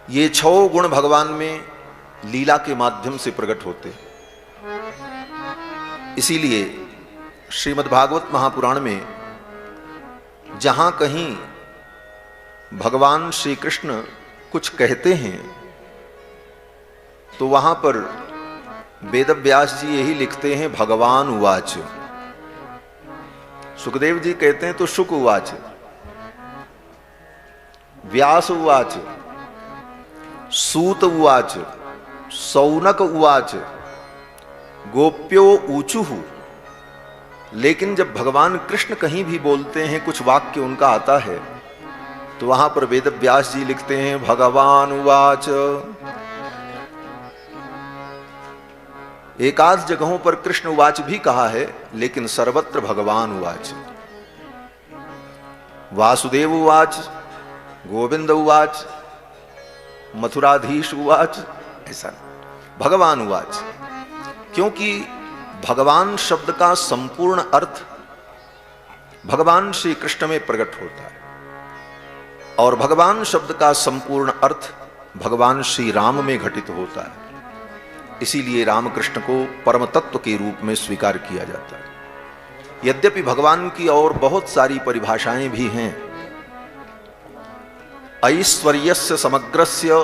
ये 6 गुण भगवान में लीला के माध्यम से प्रकट होते हैं। इसीलिए श्रीमद्भागवत महापुराण में जहां कहीं भगवान श्री कृष्ण कुछ कहते हैं तो वहां पर वेदव्यास जी यही लिखते हैं, भगवान उवाच। सुखदेव जी कहते हैं तो शुक उवाच, व्यास उवाच, सूत उवाच, सौनक उवाच, गोप्यो ऊचुः। लेकिन जब भगवान कृष्ण कहीं भी बोलते हैं, कुछ वाक्य उनका आता है, तो वहां पर वेदव्यास जी लिखते हैं भगवान उवाच। एकाध जगहों पर कृष्ण उवाच भी कहा है, लेकिन सर्वत्र भगवान उवाच। वासुदेव उवाच, गोविंद उवाच, मथुराधीश उवाच, ऐसा भगवान उवाच। क्योंकि भगवान शब्द का संपूर्ण अर्थ भगवान श्री कृष्ण में प्रकट होता है, और भगवान शब्द का संपूर्ण अर्थ भगवान श्री राम में घटित होता है। इसीलिए रामकृष्ण को परम तत्व के रूप में स्वीकार किया जाता है। यद्यपि भगवान की और बहुत सारी परिभाषाएं भी हैं। ऐश्वर्यस्य समग्रस्य,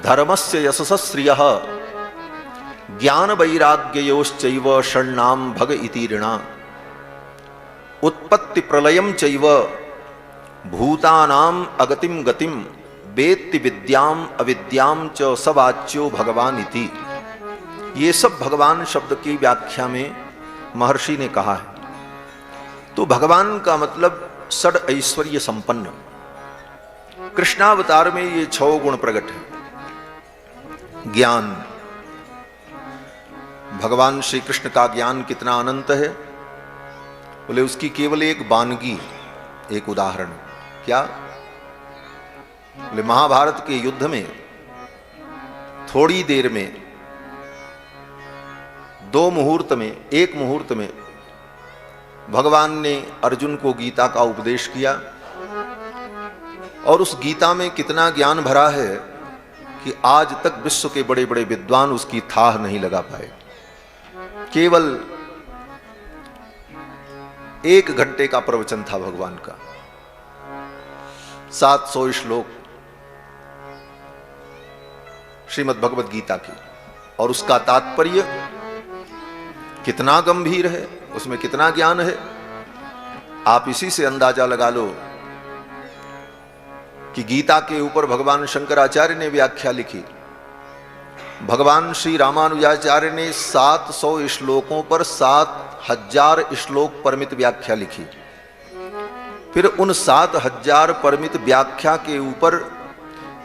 धर्मस्य यशस्श्रियः, ज्ञान वैराग्ययोश्चैव षण्णाम भग इति ऋणा, उत्पत्ति प्रलयम चैव भूतानाम अगतिम गतिम वेत्ति विद्याम अविद्याम च सवाच्यो भगवान इति। ये सब भगवान शब्द की व्याख्या में महर्षि ने कहा है। तो भगवान का मतलब षड ऐश्वर्य संपन्न। कृष्णावतार में ये 6 गुण प्रकट है। ज्ञान, भगवान श्री कृष्ण का ज्ञान कितना अनंत है, बोले उसकी केवल एक वानगी, एक उदाहरण। क्या? बोले महाभारत के युद्ध में थोड़ी देर में, 2 मुहूर्त में, 1 मुहूर्त में भगवान ने अर्जुन को गीता का उपदेश किया, और उस गीता में कितना ज्ञान भरा है कि आज तक विश्व के बड़े बड़े विद्वान उसकी थाह नहीं लगा पाए। केवल 1 घंटे का प्रवचन था भगवान का, 700 श्लोक श्रीमद् भगवद गीता की, और उसका तात्पर्य कितना गंभीर है, उसमें कितना ज्ञान है। आप इसी से अंदाजा लगा लो कि गीता के ऊपर भगवान शंकराचार्य ने व्याख्या लिखी, भगवान श्री रामानुजाचार्य ने 700 श्लोकों पर 7000 श्लोक परिमित व्याख्या लिखी। फिर उन 7000 परिमित व्याख्या के ऊपर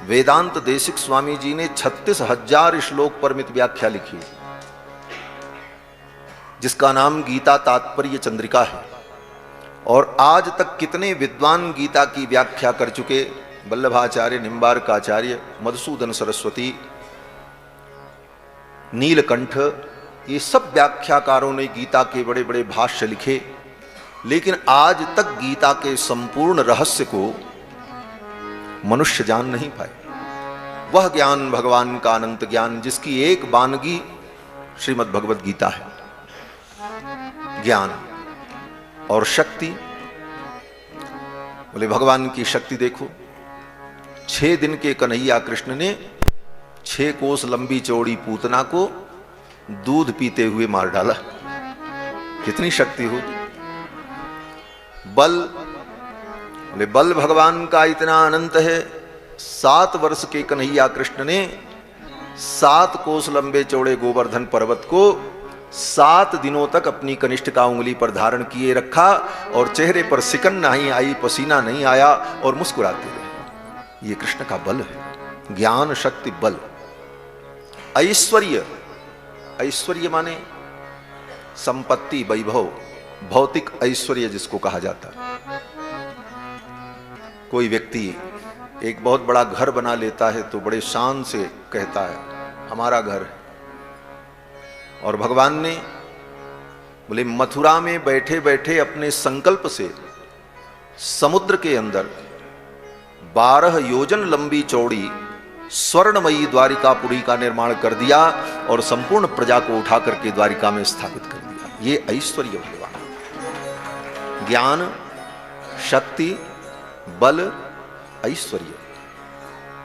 वेदांत देशिक स्वामी जी ने 36,000 श्लोक परिमित व्याख्या लिखी, जिसका नाम गीता तात्पर्य चंद्रिका है। और आज तक कितने विद्वान गीता की व्याख्या कर चुके, वल्लभाचार्य, निम्बार्काचार्य, मधुसूदन सरस्वती, नीलकंठ, ये सब व्याख्याकारों ने गीता के बड़े बड़े भाष्य लिखे, लेकिन आज तक गीता के संपूर्ण रहस्य को मनुष्य जान नहीं पाए। वह ज्ञान भगवान का अनंत ज्ञान, जिसकी एक वानगी श्रीमद् भगवद गीता है। ज्ञान और शक्ति, बोले भगवान की शक्ति देखो, 6 दिन के कन्हैया कृष्ण ने 6 कोस लंबी चौड़ी पूतना को दूध पीते हुए मार डाला। कितनी शक्ति होगी। बल, बोले बल भगवान का इतना अनंत है। 7 वर्ष के कन्हैया कृष्ण ने 7 कोस लंबे चौड़े गोवर्धन पर्वत को 7 दिनों तक अपनी कनिष्ठ का उंगली पर धारण किए रखा, और चेहरे पर सिकन नहीं आई, पसीना नहीं आया, और मुस्कुराते रहे। ये कृष्ण का बल है। ज्ञान, शक्ति, बल। ऐश्वर्य, ऐश्वर्य माने संपत्ति, वैभव, भौतिक ऐश्वर्य जिसको कहा जाता है। कोई व्यक्ति एक बहुत बड़ा घर बना लेता है तो बड़े शान से कहता है हमारा घर है। और भगवान ने बोले मथुरा में बैठे बैठे अपने संकल्प से समुद्र के अंदर 12 योजन लंबी चौड़ी स्वर्णमयी द्वारिकापुरी का निर्माण कर दिया और संपूर्ण प्रजा को उठा करके द्वारिका में स्थापित कर दिया। ये ऐश्वर्य भगवान। ज्ञान, शक्ति, बल, ऐश्वर्य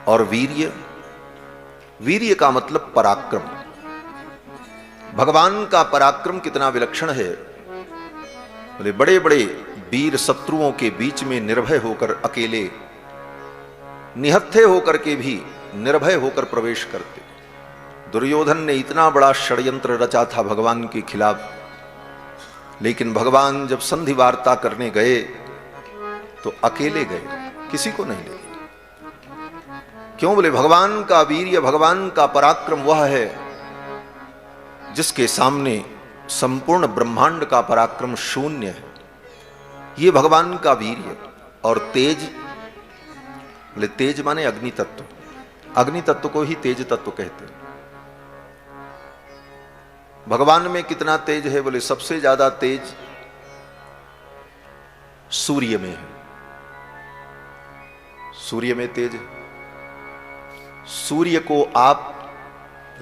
और वीर्य। वीर्य का मतलब पराक्रम। भगवान का पराक्रम कितना विलक्षण है। बोले बड़े बड़े वीर शत्रुओं के बीच में निर्भय होकर, अकेले निहत्थे होकर के भी निर्भय होकर प्रवेश करते। दुर्योधन ने इतना बड़ा षड्यंत्र रचा था भगवान के खिलाफ, लेकिन भगवान जब संधि वार्ता करने गए तो अकेले गए, किसी को नहीं ले। क्यों? बोले भगवान का वीर्य, भगवान का पराक्रम वह है जिसके सामने संपूर्ण ब्रह्मांड का पराक्रम शून्य है। ये भगवान का वीर्य। और तेज, बोले तेज माने अग्नि तत्व। अग्नि तत्व को ही तेज तत्व कहते हैं। भगवान में कितना तेज है? बोले सबसे ज्यादा तेज सूर्य में है। सूर्य में तेज है। सूर्य को आप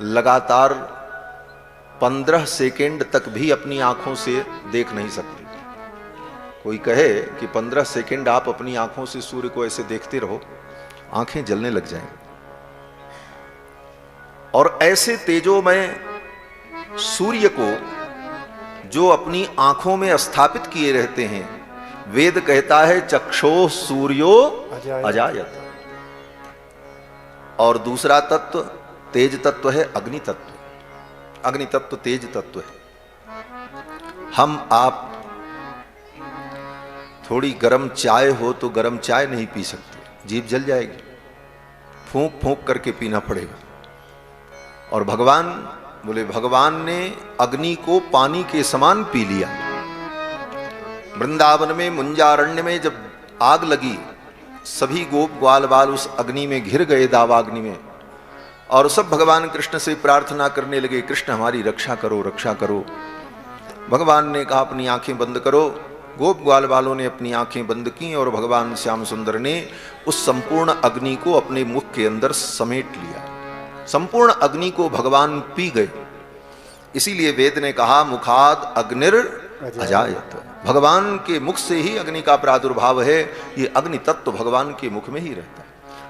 लगातार 15 सेकेंड तक भी अपनी आंखों से देख नहीं सकते। कोई कहे कि 15 सेकेंड आप अपनी आंखों से सूर्य को ऐसे देखते रहो, आंखें जलने लग जाएंगी। और ऐसे तेजोमय सूर्य को जो अपनी आंखों में स्थापित किए रहते हैं, वेद कहता है चक्षो सूर्यो अजायत। और दूसरा तत्व तेज तत्व है अग्नि तत्व। अग्नि तत्व तेज तत्व है। हम आप थोड़ी गर्म चाय हो तो गर्म चाय नहीं पी सकते, जीभ जल जाएगी, फूंक फूंक करके पीना पड़ेगा। और भगवान, बोले भगवान ने अग्नि को पानी के समान पी लिया। वृंदावन में मुंजारण्य में जब आग लगी, सभी गोप ग्वाल बाल उस अग्नि में घिर गए, दावाग्नि में, और सब भगवान कृष्ण से प्रार्थना करने लगे, कृष्ण हमारी रक्षा करो, रक्षा करो। भगवान ने कहा अपनी आंखें बंद करो। गोप ग्वाल बालों ने अपनी आंखें बंद की और भगवान श्याम सुंदर ने उस संपूर्ण अग्नि को अपने मुख के अंदर समेट लिया। संपूर्ण अग्नि को भगवान पी गए। इसीलिए वेद ने कहा मुखाद अग्निर अजायत। भगवान के मुख से ही अग्नि का प्रादुर्भाव है। ये अग्नि तत्व भगवान के मुख में ही रहता है।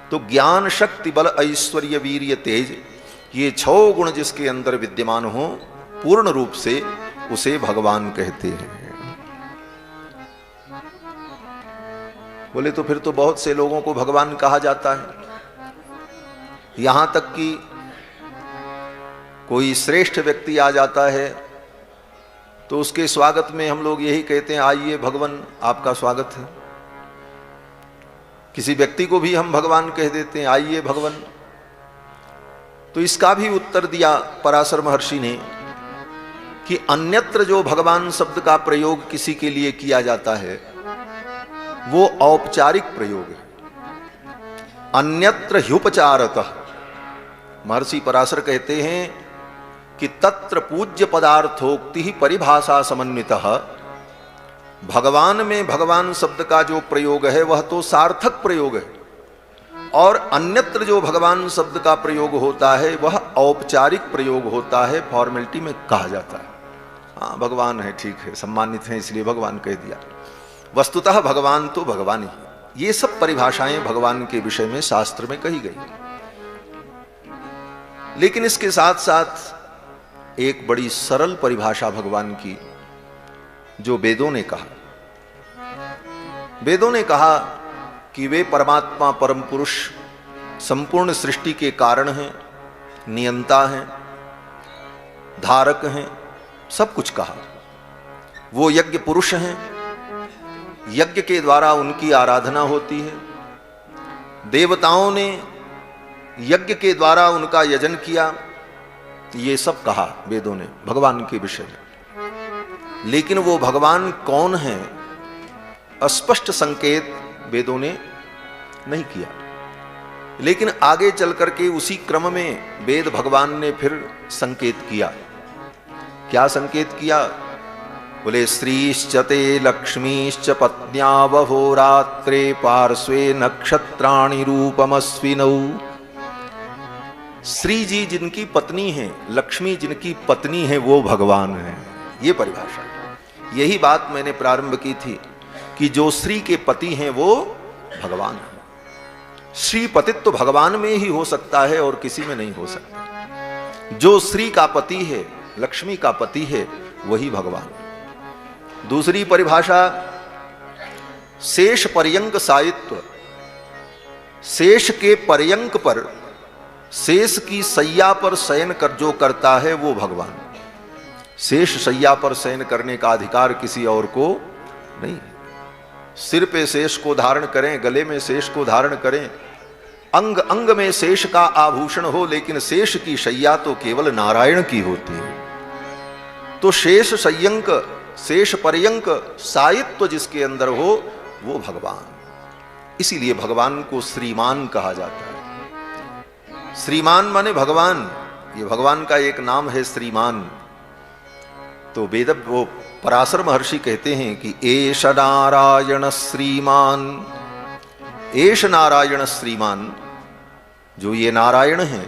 तो ज्ञान, शक्ति, बल, ऐश्वर्य, वीर्य, तेज, ये 6 गुण जिसके अंदर विद्यमान हो पूर्ण रूप से, उसे भगवान कहते हैं। बोले तो फिर तो बहुत से लोगों को भगवान कहा जाता है। यहां तक कि कोई श्रेष्ठ व्यक्ति आ जाता है तो उसके स्वागत में हम लोग यही कहते हैं, आइए भगवान आपका स्वागत है। किसी व्यक्ति को भी हम भगवान कह देते हैं, आइए भगवान। तो इसका भी उत्तर दिया पराशर महर्षि ने कि अन्यत्र जो भगवान शब्द का प्रयोग किसी के लिए किया जाता है वो औपचारिक प्रयोग है। अन्यत्र ह्युपचारतः, महर्षि पराशर कहते हैं कि तत्र पूज्य पदार्थोक्ति ही परिभाषा समन्वितः। भगवान में भगवान शब्द का जो प्रयोग है वह तो सार्थक प्रयोग है, और अन्यत्र जो भगवान शब्द का प्रयोग होता है वह औपचारिक प्रयोग होता है, फॉर्मेलिटी में कहा जाता है। हाँ भगवान है, ठीक है, सम्मानित है, इसलिए भगवान कह दिया। वस्तुतः भगवान तो भगवान ही। ये सब परिभाषाएं भगवान के विषय में शास्त्र में कही गई। लेकिन इसके साथ साथ एक बड़ी सरल परिभाषा भगवान की जो वेदों ने कहा। वेदों ने कहा कि वे परमात्मा, परम पुरुष, संपूर्ण सृष्टि के कारण हैं, नियंता हैं, धारक हैं, सब कुछ कहा। वो यज्ञ पुरुष हैं, यज्ञ के द्वारा उनकी आराधना होती है। देवताओं ने यज्ञ के द्वारा उनका यजन किया। ये सब कहा वेदों ने भगवान के विषय में। लेकिन वो भगवान कौन है, स्पष्ट संकेत वेदों ने नहीं किया। लेकिन आगे चल करके उसी क्रम में वेद भगवान ने फिर संकेत किया। क्या संकेत किया? बोले श्रीश्च ते लक्ष्मीश्च पत्न्यावहोरात्रे पार्श्वे नक्षत्राणि रूपमस्विनौ। श्री जी जिनकी पत्नी है, लक्ष्मी जिनकी पत्नी है, वो भगवान है। ये परिभाषा, यही बात मैंने प्रारंभ की थी कि जो श्री के पति हैं वो भगवान है। श्री पतित्व तो भगवान में ही हो सकता है और किसी में नहीं हो सकता। जो श्री का पति है, लक्ष्मी का पति है, वही भगवान। दूसरी परिभाषा, शेष पर्यंक सायित्व। शेष के पर्यंक पर, शेष की सैया पर शयन कर जो करता है वो भगवान। शेष सैया पर शयन करने का अधिकार किसी और को नहीं है। सिर पे शेष को धारण करें, गले में शेष को धारण करें, अंग अंग में शेष का आभूषण हो, लेकिन शेष की शैया तो केवल नारायण की होती है। तो शेष संयंक, शेष पर्यंक सायित्व जिसके अंदर हो वो भगवान। इसीलिए भगवान को श्रीमान कहा जाता है। श्रीमान माने भगवान, ये भगवान का एक नाम है श्रीमान। तो वेद वो पराशर महर्षि कहते हैं कि एष नारायण श्रीमान, एष नारायण श्रीमान। जो ये नारायण हैं,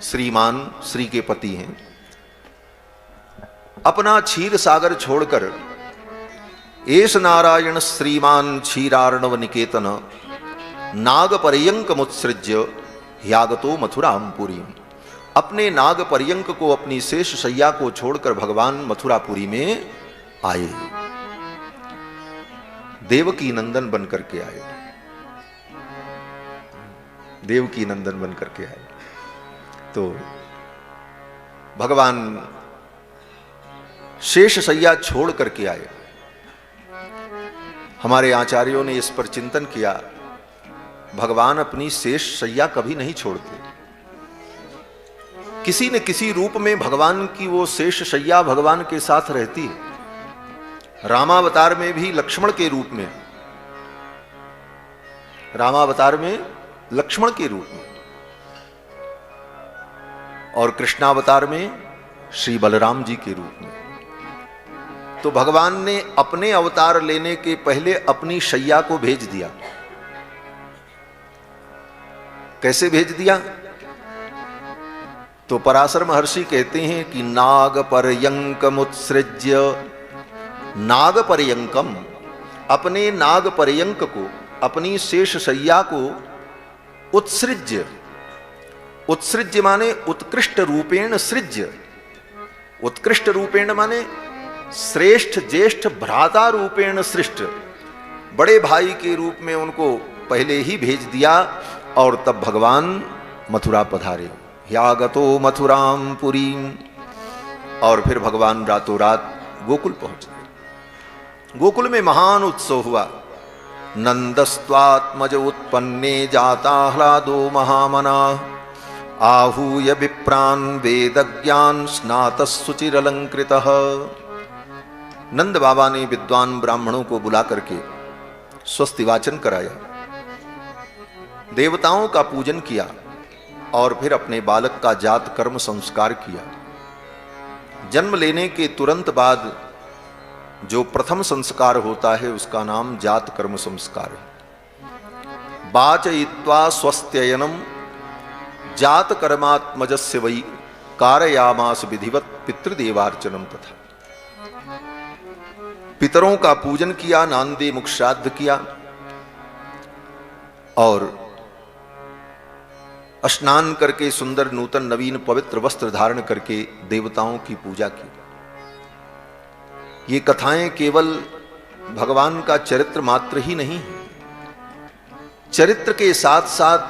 श्रीमान, श्री के पति हैं, अपना क्षीर सागर छोड़कर एष नारायण श्रीमान क्षीरार्णव निकेतन नाग पर्यंक मुत्सृज्य ह्यागतो मथुरापुरी। अपने नाग पर्यंक को, अपनी शेष शैया को छोड़कर भगवान मथुरापुरी में आए, देवकी नंदन बन करके आए, देवकी नंदन बन करके आए। तो भगवान शेष शैया छोड़ करके आए। हमारे आचार्यों ने इस पर चिंतन किया, भगवान अपनी शेष शैया कभी नहीं छोड़ते। किसी न किसी रूप में भगवान की वो शेष शैया भगवान के साथ रहती है। रामावतार में भी लक्ष्मण के रूप में, रामावतार में लक्ष्मण के रूप में, और कृष्णावतार में श्री बलराम जी के रूप में। तो भगवान ने अपने अवतार लेने के पहले अपनी शैया को भेज दिया। कैसे भेज दिया? तो पराशर महर्षि कहते हैं कि नाग पर्यंकमुत्सृज्य, नाग पर्यंकम, अपने नाग पर्यंक को, अपनी शेष शैया को उत्सृज्य, उत्सृज्य माने उत्कृष्ट रूपेण सृज्य, उत्कृष्ट रूपेण माने श्रेष्ठ ज्येष्ठ भ्राता रूपेण सृष्ट, बड़े भाई के रूप में उनको पहले ही भेज दिया। और तब भगवान मथुरा पधारे, ह्यागतो मथुराम पुरीम। और फिर भगवान रातों रात गोकुल पहुंच गए। गोकुल में महान उत्सव हुआ। नंदस्त्वात्मज उत्पन्ने जाताह्लादो महामना, आहूय विप्रान वेदज्ञान स्नातस्सुचिरलंकृतः। नंद बाबा ने विद्वान ब्राह्मणों को बुला करके स्वस्ति वाचन कराया, देवताओं का पूजन किया, और फिर अपने बालक का जात कर्म संस्कार किया। जन्म लेने के तुरंत बाद जो प्रथम संस्कार होता है उसका नाम जात कर्म संस्कार है। वाचयित्वा स्वस्त्ययनम जात कर्मात्मजस्य वै कारयामास विधिवत पितृदेवार्चनम। तथा पितरों का पूजन किया, नांदे मुख श्राद्ध किया, और स्नान करके सुंदर नूतन नवीन पवित्र वस्त्र धारण करके देवताओं की पूजा की। ये कथाएं केवल भगवान का चरित्र मात्र ही नहीं है, चरित्र के साथ साथ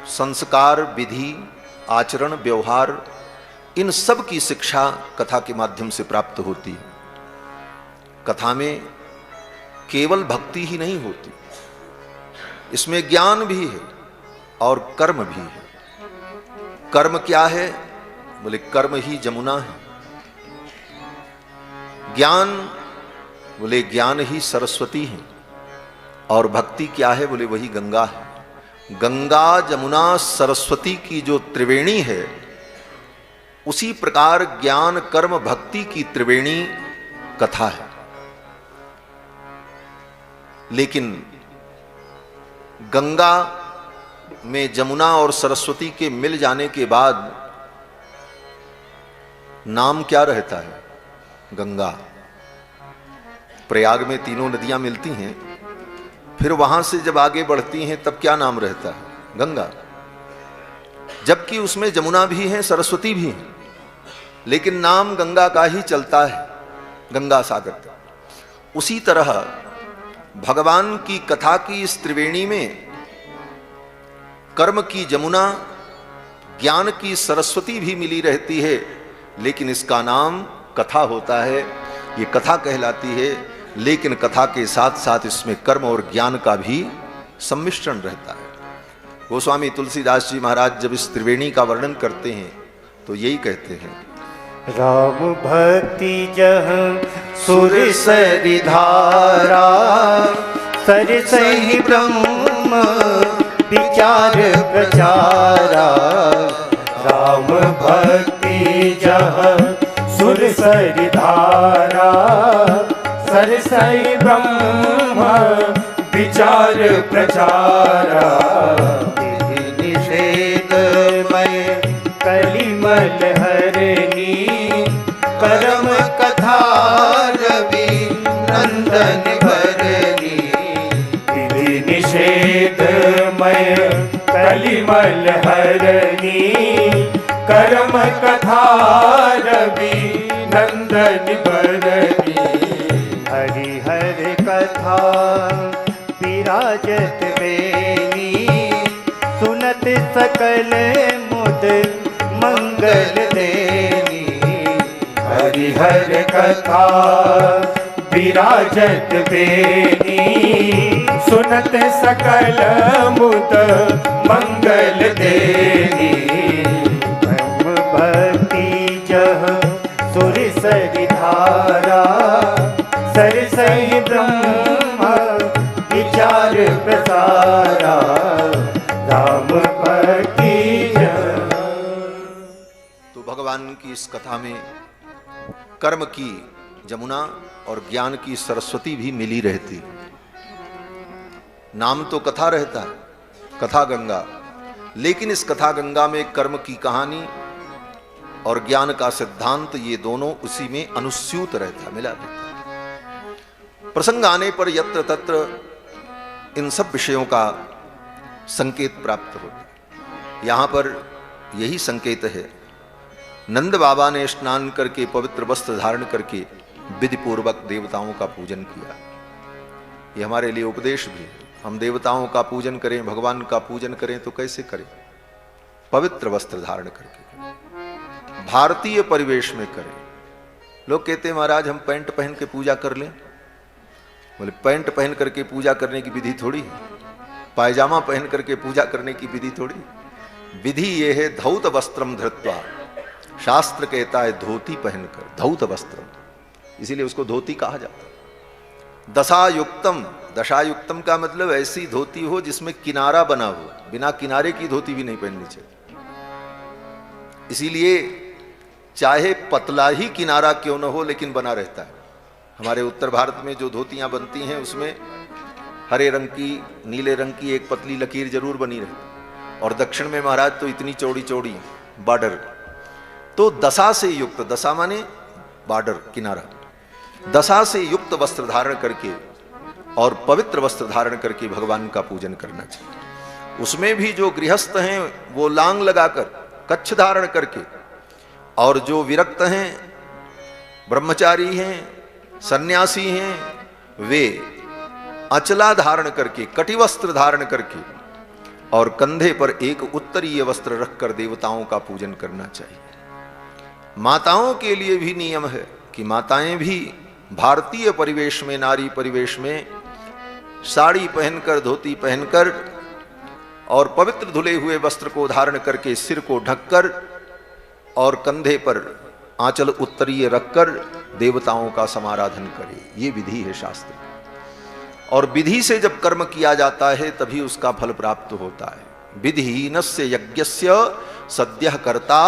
संस्कार, विधि, आचरण, व्यवहार, इन सब की शिक्षा कथा के माध्यम से प्राप्त होती है। कथा में केवल भक्ति ही नहीं होती, इसमें ज्ञान भी है और कर्म भी है। कर्म क्या है? बोले कर्म ही जमुना है। ज्ञान, बोले ज्ञान ही सरस्वती है। और भक्ति क्या है? बोले वही गंगा है। गंगा जमुना सरस्वती की जो त्रिवेणी है, उसी प्रकार ज्ञान कर्म भक्ति की त्रिवेणी कथा है। लेकिन गंगा में जमुना और सरस्वती के मिल जाने के बाद नाम क्या रहता है? गंगा। प्रयाग में तीनों नदियां मिलती हैं, फिर वहां से जब आगे बढ़ती हैं तब क्या नाम रहता है? गंगा। जबकि उसमें जमुना भी है, सरस्वती भी है, लेकिन नाम गंगा का ही चलता है, गंगा सागर। उसी तरह भगवान की कथा की इस त्रिवेणी में कर्म की जमुना, ज्ञान की सरस्वती भी मिली रहती है, लेकिन इसका नाम कथा होता है, ये कथा कहलाती है। लेकिन कथा के साथ साथ इसमें कर्म और ज्ञान का भी सम्मिश्रण रहता है। गोस्वामी तुलसीदास जी महाराज जब इस त्रिवेणी का वर्णन करते हैं तो यही कहते हैं, राम भक्ति जह सुर सरिधारा, सरसहि ब्रह्म विचार प्रचारा। राम भक्ति जह सुर सरिधारा, सरसहि ब्रह्म विचार प्रचारा। निषेधमय कलिमल हरनी, परम कथा रवि नंदन भरनी। विधि निषेधमय कलिमल हरनी, करम कथा रवि नंदन भरनी। हरि हरि कथा विराजत बेनी, सुनत सकल मुद मंगल देनी। हरि हरि कथा विराजत बेनी, सुनत सकल मुद मंगल देनी। ब्रह्म भक्ति जह सुर सरिधारा, सरसहि ब्रह्म विचार प्रसारा। राम भक्ति जह। तो भगवान की इस कथा में कर्म की जमुना और ज्ञान की सरस्वती भी मिली रहती। नाम तो कथा रहता है, कथा गंगा, लेकिन इस कथा गंगा में कर्म की कहानी और ज्ञान का सिद्धांत, ये दोनों उसी में अनुस्यूत रहता, मिला रहता। प्रसंग आने पर यत्र तत्र इन सब विषयों का संकेत प्राप्त होता। यहां पर यही संकेत है। नंद बाबा ने स्नान करके पवित्र वस्त्र धारण करके विधि पूर्वक देवताओं का पूजन किया। ये हमारे लिए उपदेश भी है। हम देवताओं का पूजन करें, भगवान का पूजन करें तो कैसे करें? पवित्र वस्त्र धारण करके करें, भारतीय परिवेश में करें। लोग कहते हैं महाराज हम पैंट पहन के पूजा कर लें। बोले पैंट पहन करके पूजा करने की विधि थोड़ी है, पायजामा पहन करके पूजा करने की विधि थोड़ी। विधि ये है धौत वस्त्रम धृत्वा। शास्त्र कहता है धोती पहनकर, धौत वस्त्रम, इसीलिए उसको धोती कहा जाता है। दशायुक्तम, दशायुक्तम का मतलब ऐसी धोती हो जिसमें किनारा बना हो, बिना किनारे की धोती भी नहीं पहननी चाहिए। इसीलिए चाहे पतला ही किनारा क्यों न हो लेकिन बना रहता है। हमारे उत्तर भारत में जो धोतियां बनती हैं उसमें हरे रंग की, नीले रंग की एक पतली लकीर जरूर बनी रहती, और दक्षिण में महाराज तो इतनी चौड़ी चौड़ी बॉर्डर। तो दशा से युक्त, दशा माने बॉर्डर, किनारा, दशा से युक्त वस्त्र धारण करके और पवित्र वस्त्र धारण करके भगवान का पूजन करना चाहिए। उसमें भी जो गृहस्थ हैं वो लांग लगाकर, कच्छ धारण करके, और जो विरक्त हैं, ब्रह्मचारी हैं, सन्यासी हैं, वे अचला धारण करके, कटिवस्त्र धारण करके और कंधे पर एक उत्तरीय वस्त्र रखकर देवताओं का पूजन करना चाहिए। माताओं के लिए भी नियम है कि माताएं भी भारतीय परिवेश में, नारी परिवेश में साड़ी पहनकर, धोती पहनकर और पवित्र धुले हुए वस्त्र को धारण करके, सिर को ढककर और कंधे पर आंचल उत्तरीय रखकर देवताओं का समाराधन करे। ये विधि है शास्त्र। और विधि से जब कर्म किया जाता है तभी उसका फल प्राप्त होता है। विधिहीनस्य यज्ञस्य सद्यः कर्ता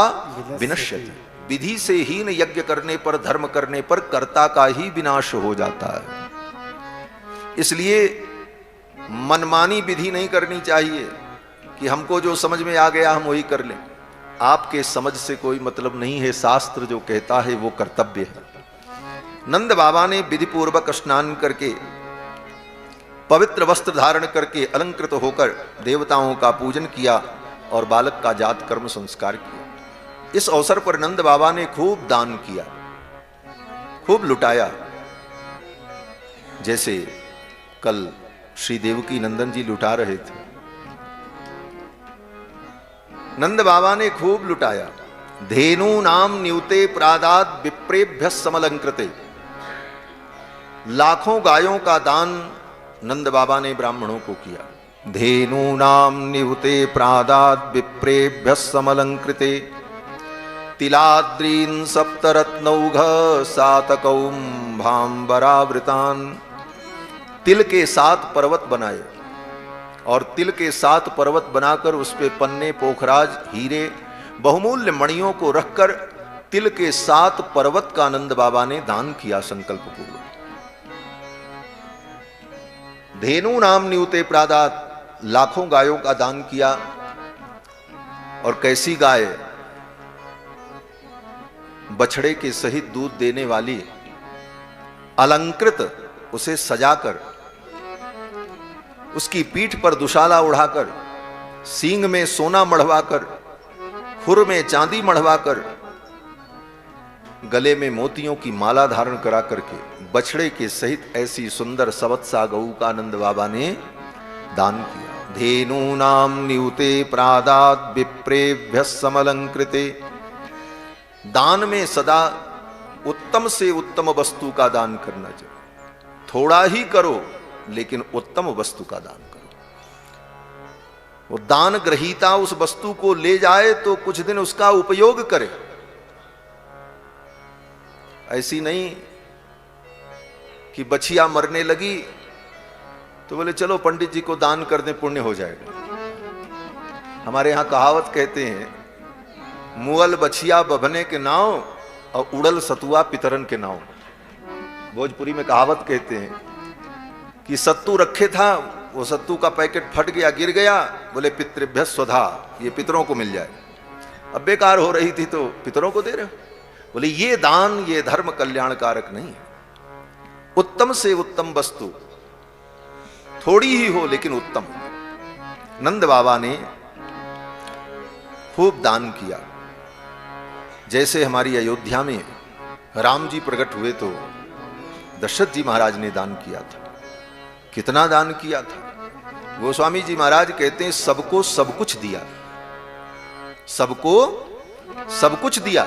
विनश्यति। विधि से हीन यज्ञ करने पर, धर्म करने पर कर्ता का ही विनाश हो जाता है। इसलिए मनमानी विधि नहीं करनी चाहिए कि हमको जो समझ में आ गया हम वही कर लें। आपके समझ से कोई मतलब नहीं है, शास्त्र जो कहता है वो कर्तव्य है। नंद बाबा ने विधि पूर्वक स्नान करके, पवित्र वस्त्र धारण करके, अलंकृत होकर देवताओं का पूजन किया और बालक का जात कर्म संस्कार किया। इस अवसर पर नंद बाबा ने खूब दान किया, खूब लुटाया। जैसे कल श्री देवकी नंदन जी लुटा रहे थे, नंद बाबा ने खूब लुटाया। धेनु नाम न्यूते प्रादात विप्रेभ्य समलंकृते। लाखों गायों का दान नंद बाबा ने ब्राह्मणों को किया। धेनु नाम निहुते प्रादात विप्रेभ्य समलंकृते। तिलाद्रीन सप्तरत्नौघ सातकौंभांबरावृतान। तिल के 7 पर्वत बनाए और तिल के 7 पर्वत बनाकर उस पे पन्ने, पोखराज, हीरे, बहुमूल्य मणियों को रखकर तिल के 7 पर्वत का नंद बाबा ने दान किया संकल्प पूर्वक। धेनु नाम न्यूते प्रादात, लाखों गायों का दान किया। और कैसी गाय? बछड़े के सहित दूध देने वाली, अलंकृत, उसे सजाकर, उसकी पीठ पर दुशाला उड़ाकर, सींग में सोना मढ़वाकर, खुर में चांदी मढ़वाकर, गले में मोतियों की माला धारण करा करके बछड़े के सहित ऐसी सुंदर सवत्सा गऊ का नंद बाबा ने दान किया। धेनु नाम न्यूते प्रादात विप्रेभ्य समलंकृते। दान में सदा उत्तम से उत्तम वस्तु का दान करना चाहिए। थोड़ा ही करो लेकिन उत्तम वस्तु का दान करो। वो दान ग्रहीता उस वस्तु को ले जाए तो कुछ दिन उसका उपयोग करे। ऐसी नहीं कि बछिया मरने लगी तो बोले चलो पंडित जी को दान कर दें, पुण्य हो जाएगा। हमारे यहां कहावत कहते हैं, मुअल बछिया बभने के नाव और उड़ल सतुआ पितरन के नाव। भोजपुरी में कहावत कहते हैं कि सत्तू रखे था, वो सत्तू का पैकेट फट गया, गिर गया, बोले पितृभ्य स्वधा, ये पितरों को मिल जाए। अब बेकार हो रही थी तो पितरों को दे रहे हो। बोले ये दान, ये धर्म कल्याणकारक नहीं है। उत्तम से उत्तम वस्तु, थोड़ी ही हो लेकिन उत्तम। नंद बाबा ने खूब दान किया। जैसे हमारी अयोध्या में राम जी प्रकट हुए तो दशरथ जी महाराज ने दान किया था। कितना दान किया था? गोस्वामी जी महाराज कहते हैं सबको सब कुछ दिया, सबको सब कुछ दिया।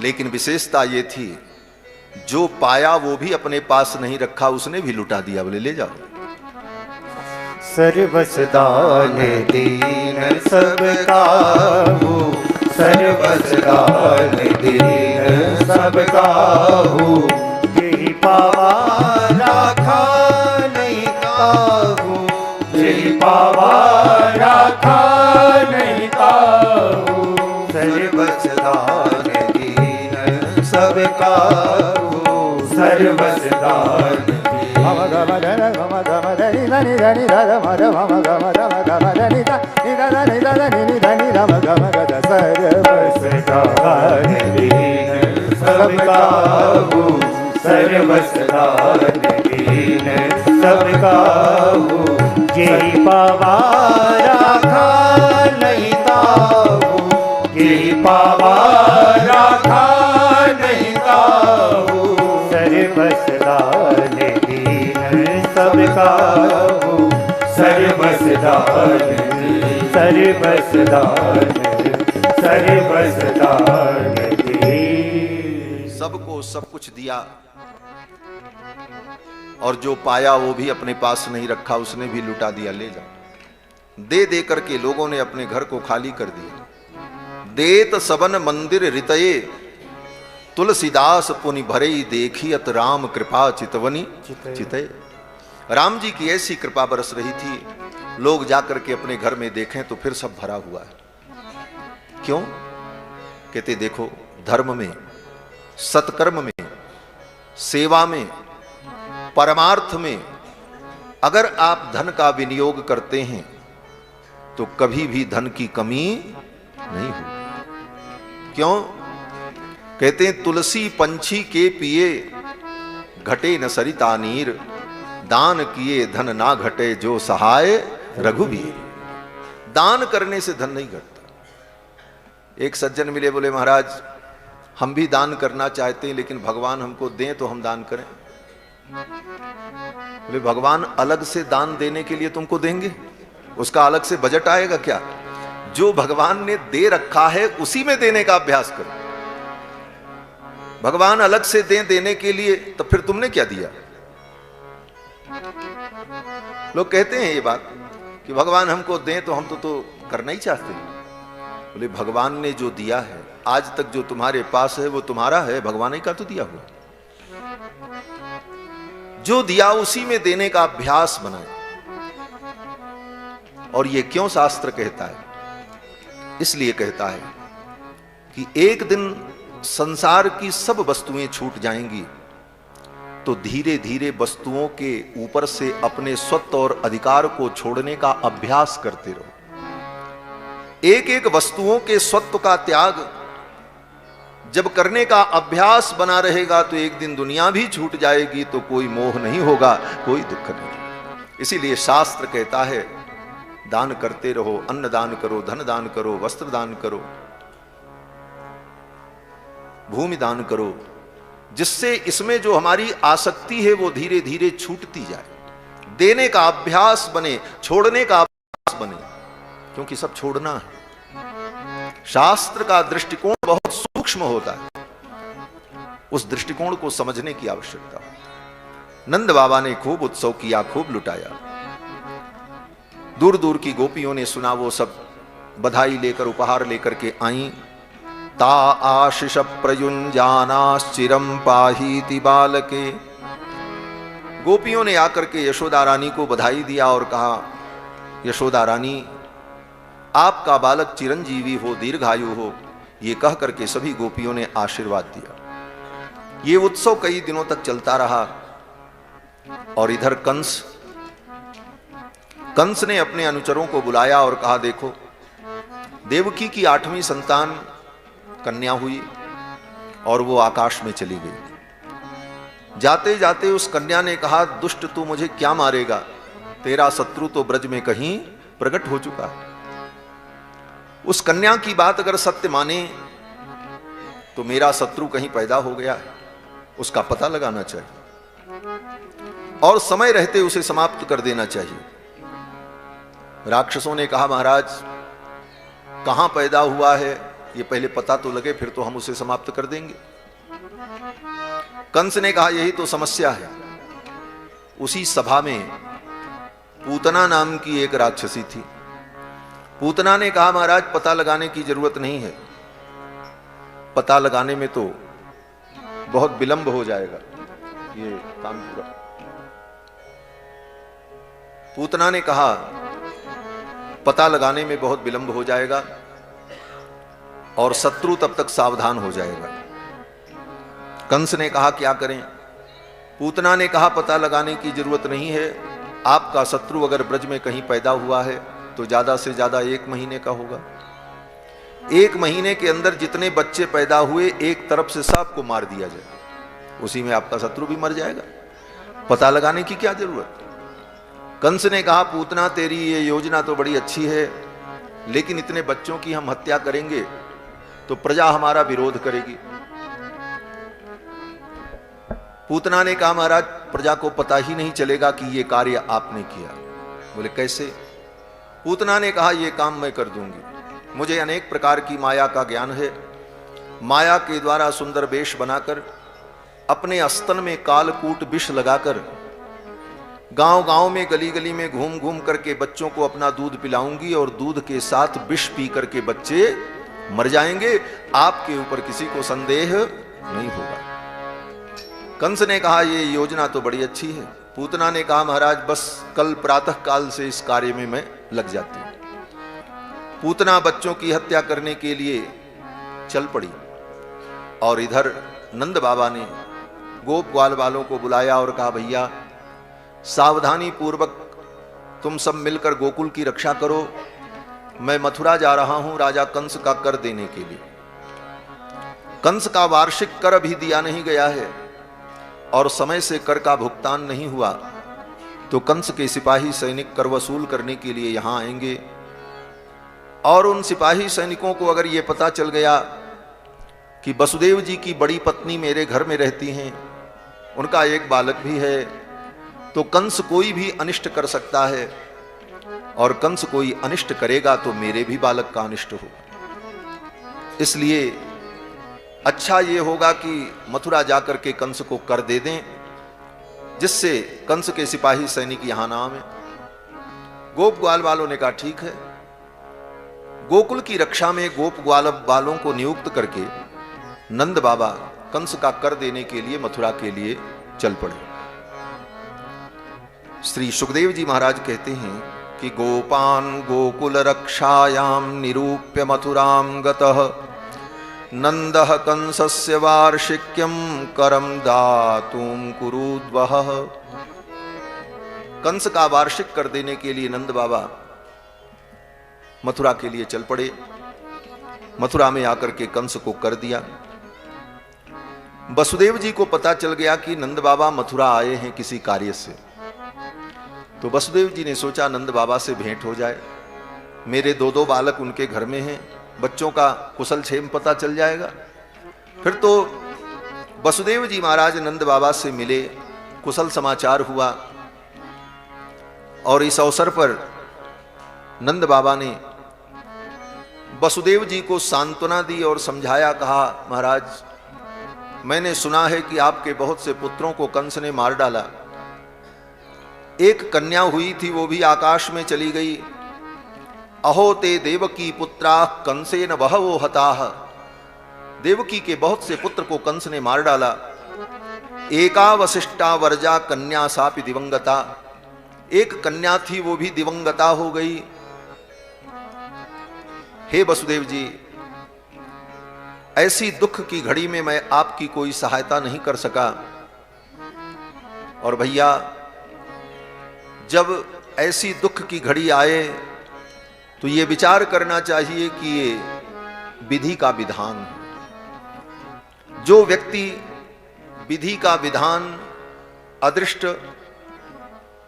लेकिन विशेषता ये थी, जो पाया वो भी अपने पास नहीं रखा, उसने भी लुटा दिया। बोले ले जाओ। सर्वस दान दीन सबका हो, सर्वस दान दीन सबका हो। यही पावा राखा नहीं काहू, यही पावा राखा नहीं काहू। सर्वस दान दीन सबका हो, सर्वस दान सबका हो, सर्वस दान दीन सबका हो। यही पावा राखा नहीं ताहू, यही पावा राखा नहीं ताहू। सर्वस दान दीन सबका हो, सर्वस दान, सर्वस दान, सर्वस दान दीन। सबको सब कुछ दिया और जो पाया वो भी अपने पास नहीं रखा, उसने भी लुटा दिया। ले जाओ। दे दे करके लोगों ने अपने घर को खाली कर दिया। देत सबन मंदिर रितये, तुलसीदास पुनि भरई देखियत राम कृपा चितवनी चितये। राम जी की ऐसी कृपा बरस रही थी, लोग जाकर के अपने घर में देखें तो फिर सब भरा हुआ है। क्यों? कहते देखो, धर्म में, सत्कर्म में, सेवा में, परमार्थ में अगर आप धन का विनियोग करते हैं तो कभी भी धन की कमी नहीं होगी। क्यों? कहते हैं तुलसी पंछी के पिए घटे न सरिता नीर, दान किए धन ना घटे जो सहाय रघुवीर। दान करने से धन नहीं घटता। एक सज्जन मिले, बोले महाराज हम भी दान करना चाहते हैं लेकिन भगवान हमको दें तो हम दान करें। बोले भगवान अलग से दान देने के लिए तुमको देंगे? उसका अलग से बजट आएगा क्या? जो भगवान ने दे रखा है उसी में देने का अभ्यास करो। भगवान अलग से देने के लिए, तो फिर तुमने क्या दिया? लोग कहते हैं ये बात कि भगवान हमको दें तो हम तो करना ही चाहते हैं। बोले भगवान ने जो दिया है, आज तक जो तुम्हारे पास है वो तुम्हारा है, भगवान ही का तो दिया हुआ। जो दिया उसी में देने का अभ्यास बनाए। और ये क्यों शास्त्र कहता है? इसलिए कहता है कि एक दिन संसार की सब वस्तुएं छूट जाएंगी तो धीरे धीरे वस्तुओं के ऊपर से अपने स्वत्व और अधिकार को छोड़ने का अभ्यास करते रहो। एक एक वस्तुओं के स्वत्व का त्याग जब करने का अभ्यास बना रहेगा तो एक दिन दुनिया भी छूट जाएगी तो कोई मोह नहीं होगा, कोई दुख नहीं। इसीलिए शास्त्र कहता है दान करते रहो, अन्न दान करो, धन दान करो, वस्त्र दान करो, भूमि दान करो, जिससे इसमें जो हमारी आसक्ति है वो धीरे धीरे छूटती जाए। देने का अभ्यास बने, छोड़ने का अभ्यास बने, क्योंकि सब छोड़ना है। शास्त्र का दृष्टिकोण बहुत सूक्ष्म होता है, उस दृष्टिकोण को समझने की आवश्यकता है। नंद बाबा ने खूब उत्सव किया, खूब लुटाया। दूर दूर की गोपियों ने सुना, वो सब बधाई लेकर, उपहार लेकर के आई। ता आशिष प्रयुंजानाश्चिरम पाहीति बालके। गोपियों ने आकर के यशोदा रानी को बधाई दिया और कहा, यशोदा रानी आपका बालक चिरंजीवी हो, दीर्घायु हो। ये कह करके सभी गोपियों ने आशीर्वाद दिया। ये उत्सव कई दिनों तक चलता रहा। और इधर कंस ने अपने अनुचरों को बुलाया और कहा, देखो देवकी की 8वीं संतान कन्या हुई और वो आकाश में चली गई। जाते जाते उस कन्या ने कहा, दुष्ट तू मुझे क्या मारेगा? तेरा शत्रु तो ब्रज में कहीं प्रकट हो चुका है। उस कन्या की बात अगर सत्य माने तो मेरा शत्रु कहीं पैदा हो गया है, उसका पता लगाना चाहिए और समय रहते उसे समाप्त कर देना चाहिए। राक्षसों ने कहा, महाराज कहां पैदा हुआ है ये पहले पता तो लगे, फिर तो हम उसे समाप्त कर देंगे। कंस ने कहा, यही तो समस्या है। उसी सभा में पूतना नाम की एक राक्षसी थी। पूतना ने कहा, महाराज पता लगाने की जरूरत नहीं है, पता लगाने में तो बहुत विलंब हो जाएगा। ये काम पूरा। पूतना ने कहा, पता लगाने में बहुत विलंब हो जाएगा और शत्रु तब तक सावधान हो जाएगा। कंस ने कहा, क्या करें? पूतना ने कहा, पता लगाने की जरूरत नहीं है। आपका शत्रु अगर ब्रज में कहीं पैदा हुआ है तो ज्यादा से ज्यादा 1 महीने का होगा। 1 महीने के अंदर जितने बच्चे पैदा हुए एक तरफ से सबको मार दिया जाए, उसी में आपका शत्रु भी मर जाएगा। पता लगाने की क्या जरूरत? कंस ने कहा, पूतना तेरी ये योजना तो बड़ी अच्छी है, लेकिन इतने बच्चों की हम हत्या करेंगे तो प्रजा हमारा विरोध करेगी। पूतना ने कहा, महाराज प्रजा को पता ही नहीं चलेगा कि ये कार्य आपने किया। बोले कैसे? पूतना ने कहा, ये काम मैं कर दूंगी। मुझे अनेक प्रकार की माया का ज्ञान है। माया के द्वारा सुंदर वेश बनाकर, अपने अस्तन में कालकूट विष लगाकर, गांव गांव में गली गली में घूम घूम करके बच्चों को अपना दूध पिलाऊंगी और दूध के साथ विष पी करके बच्चे मर जाएंगे। आपके ऊपर किसी को संदेह नहीं होगा। कंस ने कहा, ये योजना तो बड़ी अच्छी है। पूतना ने कहा, महाराज बस कल प्रातः काल से इस कार्य में मैं लग जाती हूं। पूतना बच्चों की हत्या करने के लिए चल पड़ी। और इधर नंद बाबा ने गोप ग्वाल वालों को बुलाया और कहा, भैया सावधानी पूर्वक तुम सब मिलकर गोकुल की रक्षा करो, मैं मथुरा जा रहा हूं राजा कंस का कर देने के लिए। कंस का वार्षिक कर अभी दिया नहीं गया है और समय से कर का भुगतान नहीं हुआ तो कंस के सिपाही सैनिक कर वसूल करने के लिए यहां आएंगे। और उन सिपाही सैनिकों को अगर यह पता चल गया कि वसुदेव जी की बड़ी पत्नी मेरे घर में रहती हैं, उनका एक बालक भी है, तो कंस कोई भी अनिष्ट कर सकता है और कंस कोई अनिष्ट करेगा तो मेरे भी बालक का अनिष्ट होगा। इसलिए अच्छा ये होगा कि मथुरा जाकर के कंस को कर दे दें, जिससे कंस के सिपाही सैनिक यहां ना आवे। गोप ग्वाल वालों ने कहा ठीक है। गोकुल की रक्षा में गोप ग्वाल वालों को नियुक्त करके नंद बाबा कंस का कर देने के लिए मथुरा के लिए चल पड़े। श्री सुखदेव जी महाराज कहते हैं कि गोपान गोकुल रक्षायाम निरूप्य मथुराम गतः नंदः कंसस्य वार्षिक्यम करम दातुम कुरुद्वः। कंस का वार्षिक कर देने के लिए नंद बाबा मथुरा के लिए चल पड़े। मथुरा में आकर के कंस को कर दिया। वसुदेव जी को पता चल गया कि नंद बाबा मथुरा आए हैं किसी कार्य से, तो वसुदेव जी ने सोचा नंद बाबा से भेंट हो जाए, मेरे दो बालक उनके घर में हैं, बच्चों का कुशल क्षेम पता चल जाएगा। फिर तो वसुदेव जी महाराज नंद बाबा से मिले, कुशल समाचार हुआ और इस अवसर पर नंद बाबा ने वसुदेव जी को सांत्वना दी और समझाया। कहा, महाराज मैंने सुना है कि आपके बहुत से पुत्रों को कंस ने मार डाला, एक कन्या हुई थी वो भी आकाश में चली गई। अहो ते देवकी पुत्रा कंसेन बहवो हताः। देवकी के बहुत से पुत्र को कंस ने मार डाला। एका वशिष्ठा वर्जा कन्या सापि दिवंगता। एक कन्या थी वो भी दिवंगता हो गई। हे वसुदेव जी, ऐसी दुख की घड़ी में मैं आपकी कोई सहायता नहीं कर सका। और भैया जब ऐसी दुख की घड़ी आए तो ये विचार करना चाहिए कि ये विधि का विधान है। जो व्यक्ति विधि का विधान अदृष्ट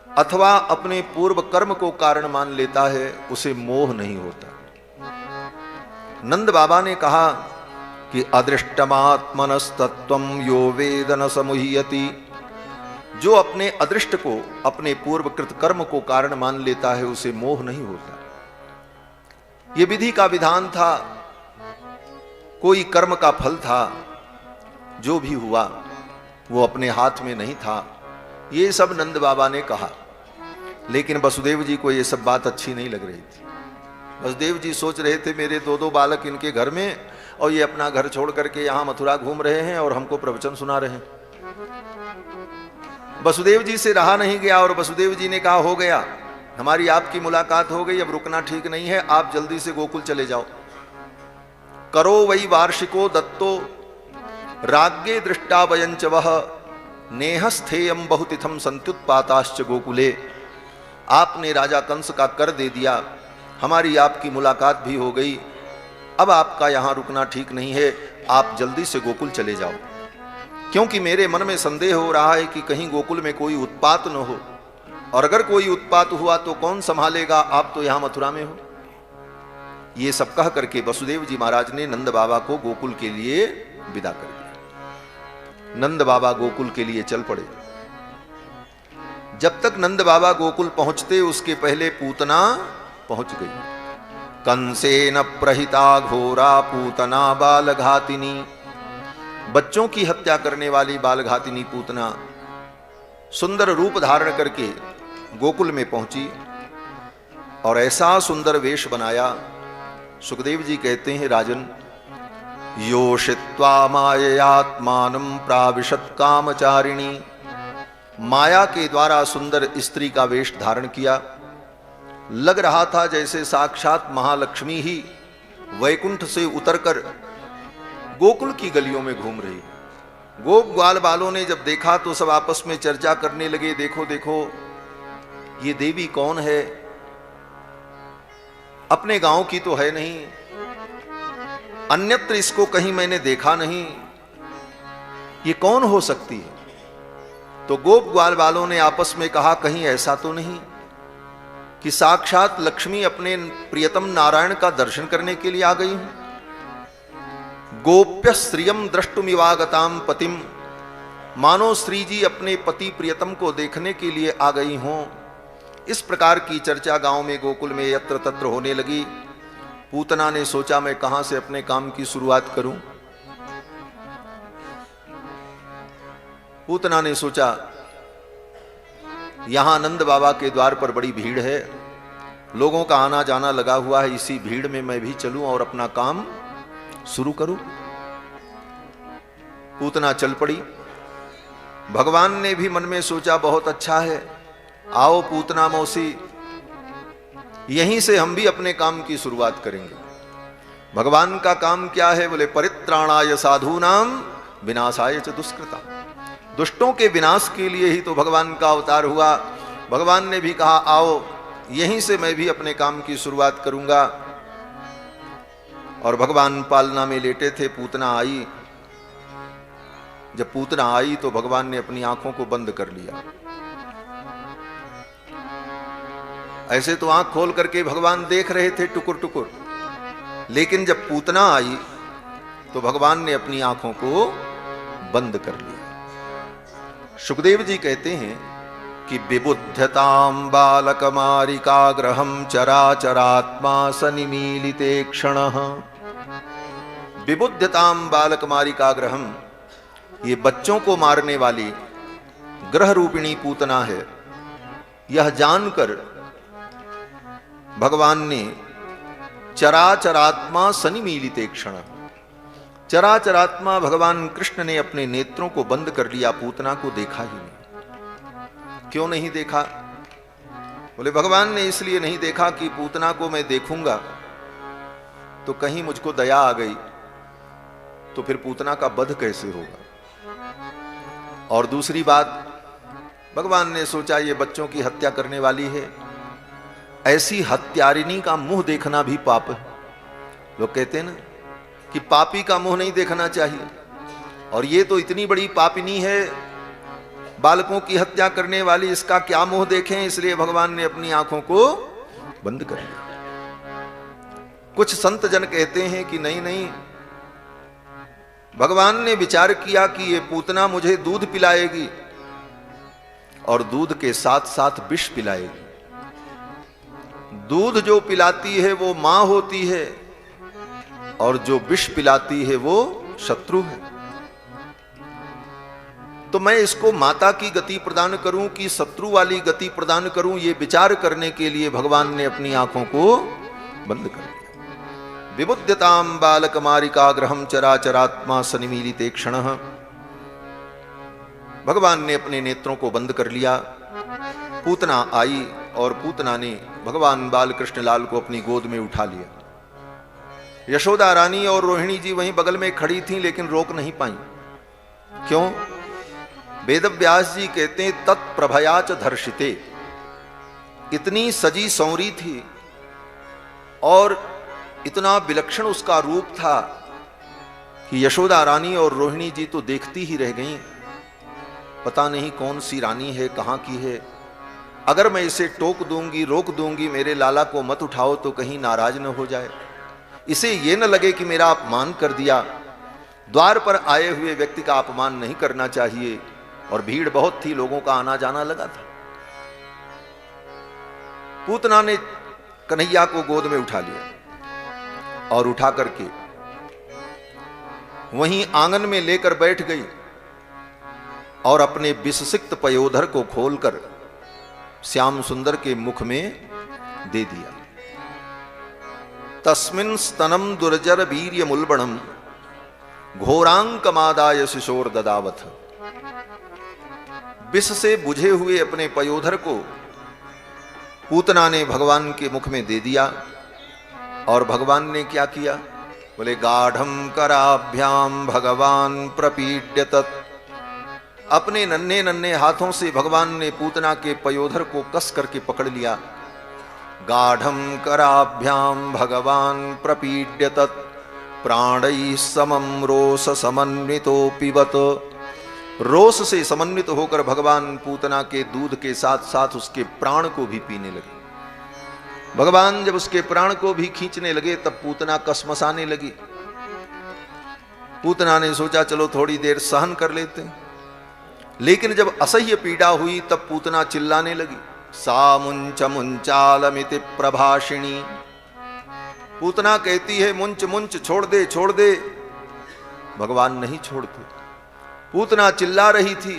अथवा अपने पूर्व कर्म को कारण मान लेता है उसे मोह नहीं होता। नंद बाबा ने कहा कि अदृष्टमात्मनस्तत्वं यो वेद न समुह्यति। जो अपने अदृष्ट को अपने पूर्वकृत कर्म को कारण मान लेता है उसे मोह नहीं होता। ये विधि का विधान था, कोई कर्म का फल था, जो भी हुआ वो अपने हाथ में नहीं था। ये सब नंद बाबा ने कहा, लेकिन वसुदेव जी को ये सब बात अच्छी नहीं लग रही थी। वसुदेव जी सोच रहे थे मेरे दो बालक इनके घर में और ये अपना घर छोड़ करके यहां मथुरा घूम रहे हैं और हमको प्रवचन सुना रहे हैं। वसुदेव जी से रहा नहीं गया और वसुदेव जी ने कहा, हो गया, हमारी आपकी मुलाकात हो गई, अब रुकना ठीक नहीं है, आप जल्दी से गोकुल चले जाओ। करो वही वार्षिको दत्तो राज्ञे दृष्टा वयंच वह नेहस्थेयम बहुतिथम संत्युत्पाताश्च गोकुले। आपने राजा कंस का कर दे दिया, हमारी आपकी मुलाकात भी हो गई, अब आपका यहां रुकना ठीक नहीं है, आप जल्दी से गोकुल चले जाओ। क्योंकि मेरे मन में संदेह हो रहा है कि कहीं गोकुल में कोई उत्पात न हो, और अगर कोई उत्पात हुआ तो कौन संभालेगा, आप तो यहां मथुरा में हो। ये सब कह करके वसुदेव जी महाराज ने नंद बाबा को गोकुल के लिए विदा कर दिया। नंद बाबा गोकुल के लिए चल पड़े। जब तक नंद बाबा गोकुल पहुंचते उसके पहले पूतना पहुंच गई। कंसेन प्रहिता घोरा पूतना बालघातिनी। बच्चों की हत्या करने वाली बालघातिनी पूतना सुंदर रूप धारण करके गोकुल में पहुंची और ऐसा सुंदर वेश बनाया। सुखदेव जी कहते हैं, राजन योषित्वा माययात्मानं प्राविशत कामचारिणी। माया के द्वारा सुंदर स्त्री का वेश धारण किया। लग रहा था जैसे साक्षात महालक्ष्मी ही वैकुंठ से उतरकर गोकुल की गलियों में घूम रही। गोप ग्वाल बालों ने जब देखा तो सब आपस में चर्चा करने लगे, देखो देखो ये देवी कौन है, अपने गांव की तो है नहीं, अन्यत्र इसको कहीं मैंने देखा नहीं, ये कौन हो सकती है। तो गोप ग्वाल बालों ने आपस में कहा कहीं ऐसा तो नहीं कि साक्षात लक्ष्मी अपने प्रियतम नारायण का दर्शन करने के लिए आ गई हूं। गोप्य श्रियम द्रष्टुमिवागताम पतिम, मानो श्री जी अपने पति प्रियतम को देखने के लिए आ गई हों। इस प्रकार की चर्चा गांव में गोकुल में यत्र तत्र होने लगी। पूतना ने सोचा मैं कहां से अपने काम की शुरुआत करूं। पूतना ने सोचा यहां नंद बाबा के द्वार पर बड़ी भीड़ है, लोगों का आना जाना लगा हुआ है, इसी भीड़ में मैं भी चलूं और अपना काम शुरू करूं। पूतना चल पड़ी। भगवान ने भी मन में सोचा बहुत अच्छा है, आओ पूतना मौसी, यहीं से हम भी अपने काम की शुरुआत करेंगे। भगवान का काम क्या है? बोले परित्राणाय साधूनाम विनाशाय च दुष्कृता, दुष्टों के विनाश के लिए ही तो भगवान का अवतार हुआ। भगवान ने भी कहा आओ यहीं से मैं भी अपने काम की शुरुआत करूंगा। और भगवान पालना में लेटे थे, पूतना आई। जब पूतना आई तो भगवान ने अपनी आंखों को बंद कर लिया। ऐसे तो आंख खोल करके भगवान देख रहे थे टुकुर टुकुर, लेकिन जब पूतना आई तो भगवान ने अपनी आंखों को बंद कर लिया। सुखदेव जी कहते हैं कि विबुध्यताम बालकमारिकाग्रहम चराचरात्मा सनिमीलिते क्षणः। विबुध्यताम बालकमारिकाग्रहम, ये बच्चों को मारने वाली ग्रह रूपिणी पूतना है। यह जानकर भगवान ने चराचरात्मा सनिमीलिते क्षण, चराचरात्मा भगवान कृष्ण ने अपने नेत्रों को बंद कर लिया, पूतना को देखा ही नहीं। क्यों नहीं देखा? बोले भगवान ने इसलिए नहीं देखा कि पूतना को मैं देखूंगा तो कहीं मुझको दया आ गई तो फिर पूतना का वध कैसे होगा। और दूसरी बात, भगवान ने सोचा ये बच्चों की हत्या करने वाली है, ऐसी हत्यारिणी का मुंह देखना भी पाप है। लोग कहते हैं ना कि पापी का मुंह नहीं देखना चाहिए, और ये तो इतनी बड़ी पापिनी है, बालकों की हत्या करने वाली, इसका क्या मुंह देखें। इसलिए भगवान ने अपनी आंखों को बंद कर लिया। कुछ संत जन कहते हैं कि नहीं नहीं, भगवान ने विचार किया कि ये पूतना मुझे दूध पिलाएगी और दूध के साथ साथ विष पिलाएगी। दूध जो पिलाती है वो मां होती है और जो विष पिलाती है वो शत्रु है। तो मैं इसको माता की गति प्रदान करूं कि शत्रु वाली गति प्रदान करूं, ये विचार करने के लिए भगवान ने अपनी आंखों को बंद कर दिया। विबुध्यताम बालकमारिकाग्रहम चराचरात्मा सनिमीलिते क्षणः, भगवान ने अपने नेत्रों को बंद कर लिया। पूतना आई और पूतना ने भगवान बाल कृष्ण लाल को अपनी गोद में उठा लिया। यशोदा रानी और रोहिणी जी वहीं बगल में खड़ी थीं, लेकिन रोक नहीं पाई। क्यों? वेदव्यास जी कहते हैं तत्प्रभयाच धर्षिते, इतनी सजी संवरी थी और इतना विलक्षण उसका रूप था कि यशोदा रानी और रोहिणी जी तो देखती ही रह गईं। पता नहीं कौन सी रानी है, कहां की है। अगर मैं इसे टोक दूंगी, रोक दूंगी, मेरे लाला को मत उठाओ तो कहीं नाराज न हो जाए, इसे ये न लगे कि मेरा अपमान कर दिया। द्वार पर आए हुए व्यक्ति का अपमान नहीं करना चाहिए। और भीड़ बहुत थी, लोगों का आना जाना लगा था। पूतना ने कन्हैया को गोद में उठा लिया और उठा करके वहीं आंगन में लेकर बैठ गई और अपने विषसिक्त पयोधर को खोलकर श्याम सुंदर के मुख में दे दिया। तस्मिन् स्तनम दुर्जर वीर्य मुल्बणम घोरांकमादाय शिशोर ददावथ, विष से बुझे हुए अपने पयोधर को पूतना ने भगवान के मुख में दे दिया। और भगवान ने क्या किया? बोले गाढ़म कराभ्याम भगवान प्रपीड्य तत्। अपने नन्हे नन्हे हाथों से भगवान ने पूतना के पयोधर को कस करके पकड़ लिया। गाढ़म कराभ्याम भगवान प्रपीड्य तत् प्राणैः समम रोष समन्वितो पिबत। रोष से समन्वित होकर भगवान पूतना के दूध के साथ साथ उसके प्राण को भी पीने लगे। भगवान जब उसके प्राण को भी खींचने लगे तब पूतना कसमसाने लगी। पूतना ने सोचा चलो थोड़ी देर सहन कर लेते हैं, लेकिन जब असह्य पीड़ा हुई तब पूतना चिल्लाने लगी। सा मुंच मुंचालमिति प्रभाषिणी। पूतना कहती है मुंच मुंच छोड़ दे छोड़ दे। भगवान नहीं छोड़ते। पूतना चिल्ला रही थी।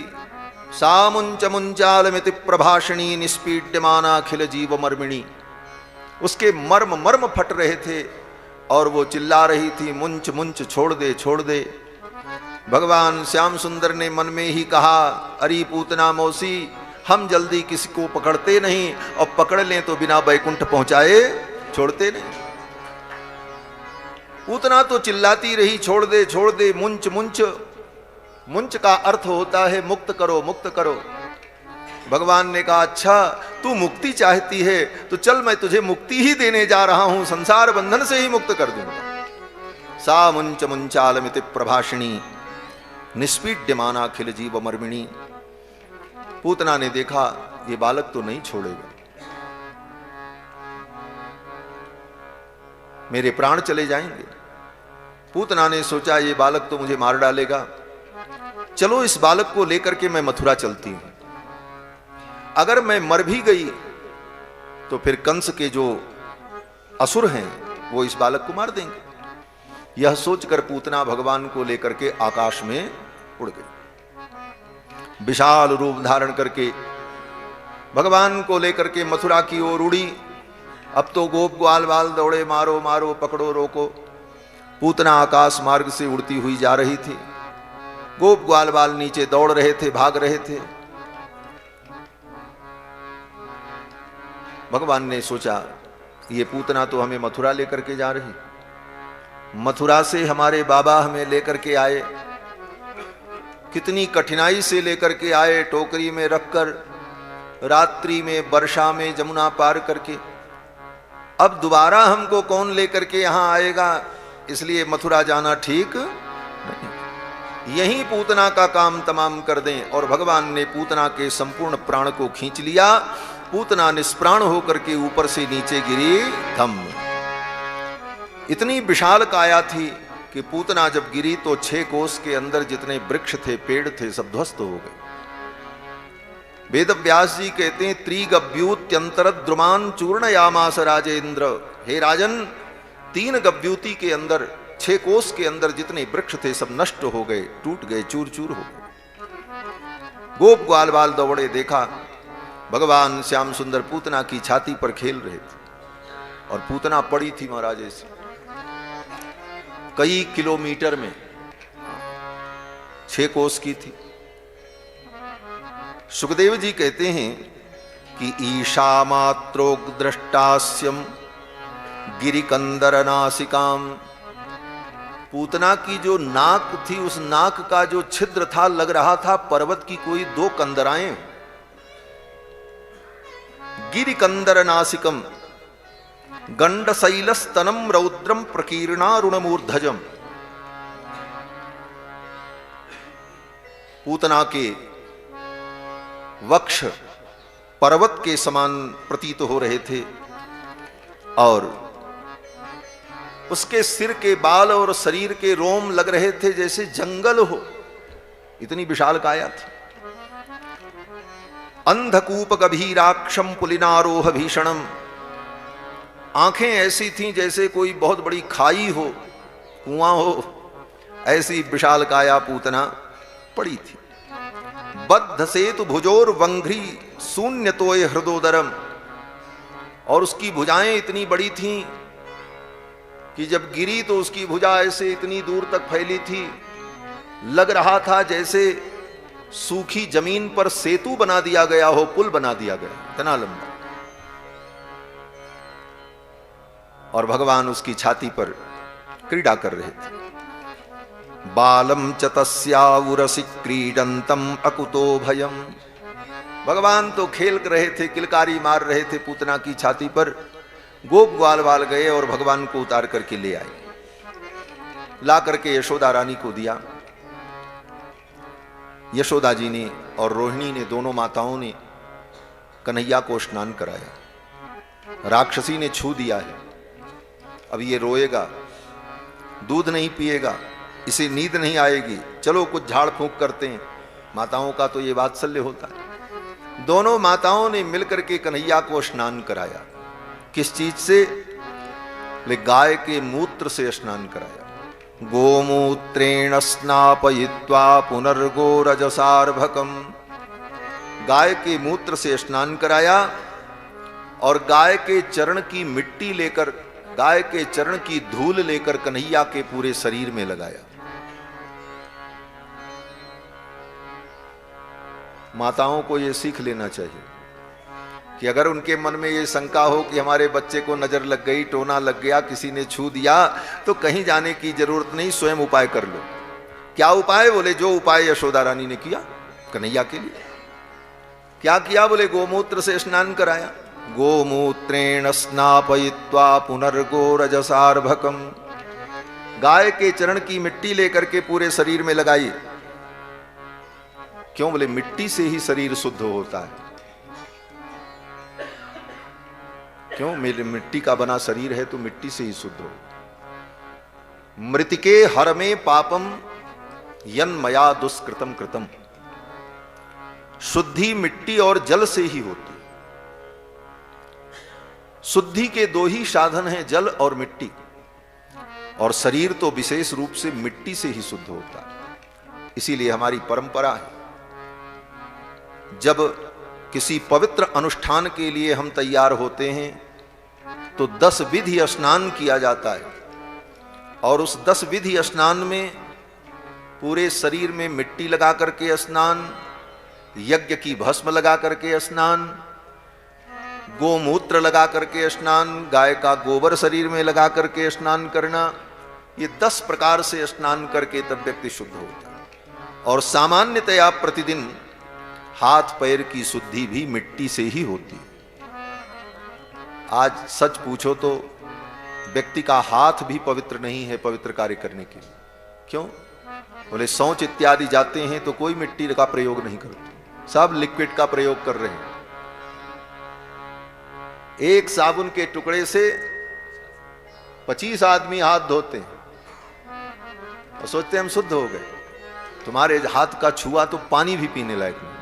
सा मुंच मुंचालमिति प्रभाषिणी निष्पीड्यमाना अखिल जीव मर्मिणी। उसके मर्म मर्म फट रहे थे और वो चिल्ला रही थी मुंच मुंच छोड़ दे छोड़ दे। भगवान श्याम सुंदर ने मन में ही कहा, अरे पूतना मौसी, हम जल्दी किसी को पकड़ते नहीं और पकड़ लें तो बिना बैकुंठ पहुंचाए छोड़ते नहीं। पूतना तो चिल्लाती रही छोड़ दे मुंच मुंच। मुंच का अर्थ होता है मुक्त करो मुक्त करो। भगवान ने कहा अच्छा तू मुक्ति चाहती है तो चल मैं तुझे मुक्ति ही देने जा रहा हूं, संसार बंधन से ही मुक्त कर दूंगा। सा मुंच मुंचालमिति प्रभाषिणी निष्पीड्यमाना अखिल जीव मर्मिणी। पूतना ने देखा ये बालक तो नहीं छोड़ेगा, मेरे प्राण चले जाएंगे। पूतना ने सोचा ये बालक तो मुझे मार डालेगा, चलो इस बालक को लेकर के मैं मथुरा चलती हूं। अगर मैं मर भी गई तो फिर कंस के जो असुर हैं वो इस बालक को मार देंगे। यह सोचकर पूतना भगवान को लेकर के आकाश में उड़ गई। विशाल रूप धारण करके भगवान को लेकर के मथुरा की ओर उड़ी। अब तो गोप ग्वाल बाल दौड़े, मारो मारो पकड़ो रोको। पूतना आकाश मार्ग से उड़ती हुई जा रही थी। गोप ग्वाल बाल नीचे दौड़ रहे थे, भाग रहे थे। भगवान ने सोचा ये पूतना तो हमें मथुरा लेकर के जा रही, मथुरा से हमारे बाबा हमें लेकर के आए, कितनी कठिनाई से लेकर के आए, टोकरी में रखकर, रात्रि में, वर्षा में, जमुना पार करके। अब दोबारा हमको कौन लेकर के यहां आएगा, इसलिए मथुरा जाना ठीक नहीं। यही पूतना का काम तमाम कर दें। और भगवान ने पूतना के संपूर्ण प्राण को खींच लिया। पूतना निष्प्राण होकर के ऊपर से नीचे गिरी धम। इतनी विशाल काया थी कि पूतना जब गिरी तो 6 कोस के अंदर जितने वृक्ष थे, पेड़ थे, सब ध्वस्त हो गए। वेद व्यास जी कहते हैं त्रिगव्यूत्यंतर द्रुमान चूर्णयामास राजेंद्र। हे राजन, 3 गव्यूति के अंदर, 6 कोस के अंदर जितने वृक्ष थे सब नष्ट हो गए, टूट गए, चूर चूर हो गए। गोप ग्वाल बाल दौड़े, देखा भगवान श्याम सुंदर पूतना की छाती पर खेल रहे थे और पूतना पड़ी थी महाराज ऐसे कई किलोमीटर में, 6 कोस की थी। सुखदेव जी कहते हैं कि ईशा मात्रोग्द्रष्टास्यम गिरिकंदर नासिकाम। पूतना की जो नाक थी, उस नाक का जो छिद्र था, लग रहा था पर्वत की कोई 2 कंदराएं। गिरिकंदर नासिकम गंडशैलस्तनम रौद्रम प्रकीर्णारुणमूर्धजम। पूतना के वक्ष पर्वत के समान प्रतीत हो रहे थे और उसके सिर के बाल और शरीर के रोम लग रहे थे जैसे जंगल हो, इतनी विशाल काया थी। अंधकूप गभीराक्षम पुलिनारोह भीषणम। आंखें ऐसी थीं जैसे कोई बहुत बड़ी खाई हो, कुआं हो, ऐसी विशाल काया पूतना पड़ी थी। बद्ध सेतु भुजोर वंघ्री शून्य तोय हृदोदरम। और उसकी भुजाएं इतनी बड़ी थीं कि जब गिरी तो उसकी भुजा ऐसे इतनी दूर तक फैली थी, लग रहा था जैसे सूखी जमीन पर सेतु बना दिया गया हो, पुल बना दिया गया, इतना लंबा। और भगवान उसकी छाती पर क्रीड़ा कर रहे थे। बालम च तस्यावुरसि क्रीडंतम अकुतो भयम। भगवान तो खेल रहे थे, किलकारी मार रहे थे पूतना की छाती पर। गोप ग्वाल वाल गए और भगवान को उतार करके ले आए, ला करके यशोदा रानी को दिया। यशोदा जी ने और रोहिणी ने, दोनों माताओं ने कन्हैया को स्नान कराया। राक्षसी ने छू दिया है, अब ये रोएगा, दूध नहीं पिएगा, इसे नींद नहीं आएगी, चलो कुछ झाड़ फूंक करते हैं। माताओं का तो ये वात्सल्य होता है। दोनों माताओं ने मिलकर के कन्हैया को स्नान कराया। किस चीज से? गाय के मूत्र से स्नान कराया। गोमूत्रेण स्नापयित्वा पुनर्गोरजसार्भकम। गाय के मूत्र से स्नान कराया और गाय के चरण की मिट्टी लेकर, गाय के चरण की धूल लेकर कन्हैया के पूरे शरीर में लगाया। माताओं को यह सीख लेना चाहिए कि अगर उनके मन में ये शंका हो कि हमारे बच्चे को नजर लग गई, टोना लग गया, किसी ने छू दिया, तो कहीं जाने की जरूरत नहीं, स्वयं उपाय कर लो। क्या उपाय? बोले जो उपाय यशोदा रानी ने किया कन्हैया के लिए। क्या किया? बोले गोमूत्र से स्नान कराया। गोमूत्रेण स्नापयित्वा पुनर्गोरजसार्भकम। गाय के चरण की मिट्टी लेकर के पूरे शरीर में लगाई। क्यों? बोले मिट्टी से ही शरीर शुद्ध होता है। क्यों? मेरे मिट्टी का बना शरीर है तो मिट्टी से ही शुद्ध हो। मृतिके हर में पापम यन मया दुष्कृतम कृतम। शुद्धि मिट्टी और जल से ही होती। शुद्धि के दो ही साधन हैं, जल और मिट्टी, और शरीर तो विशेष रूप से मिट्टी से ही शुद्ध होता है। इसीलिए हमारी परंपरा है, जब किसी पवित्र अनुष्ठान के लिए हम तैयार होते हैं तो 10 विधि स्नान किया जाता है, और उस 10 विधि स्नान में पूरे शरीर में मिट्टी लगा करके स्नान, यज्ञ की भस्म लगा करके स्नान, गोमूत्र लगा करके स्नान, गाय का गोबर शरीर में लगा करके स्नान करना, ये 10 प्रकार से स्नान करके तब व्यक्ति शुद्ध होता है। और सामान्यतया प्रतिदिन हाथ पैर की शुद्धि भी मिट्टी से ही होती है। आज सच पूछो तो व्यक्ति का हाथ भी पवित्र नहीं है पवित्र कार्य करने के लिए। क्यों? बोले शौच इत्यादि जाते हैं तो कोई मिट्टी का प्रयोग नहीं करते, सब लिक्विड का प्रयोग कर रहे हैं। एक साबुन के टुकड़े से 25 आदमी हाथ धोते हैं और सोचते हैं हम शुद्ध हो गए। तुम्हारे हाथ का छुआ तो पानी भी पीने लायक नहीं,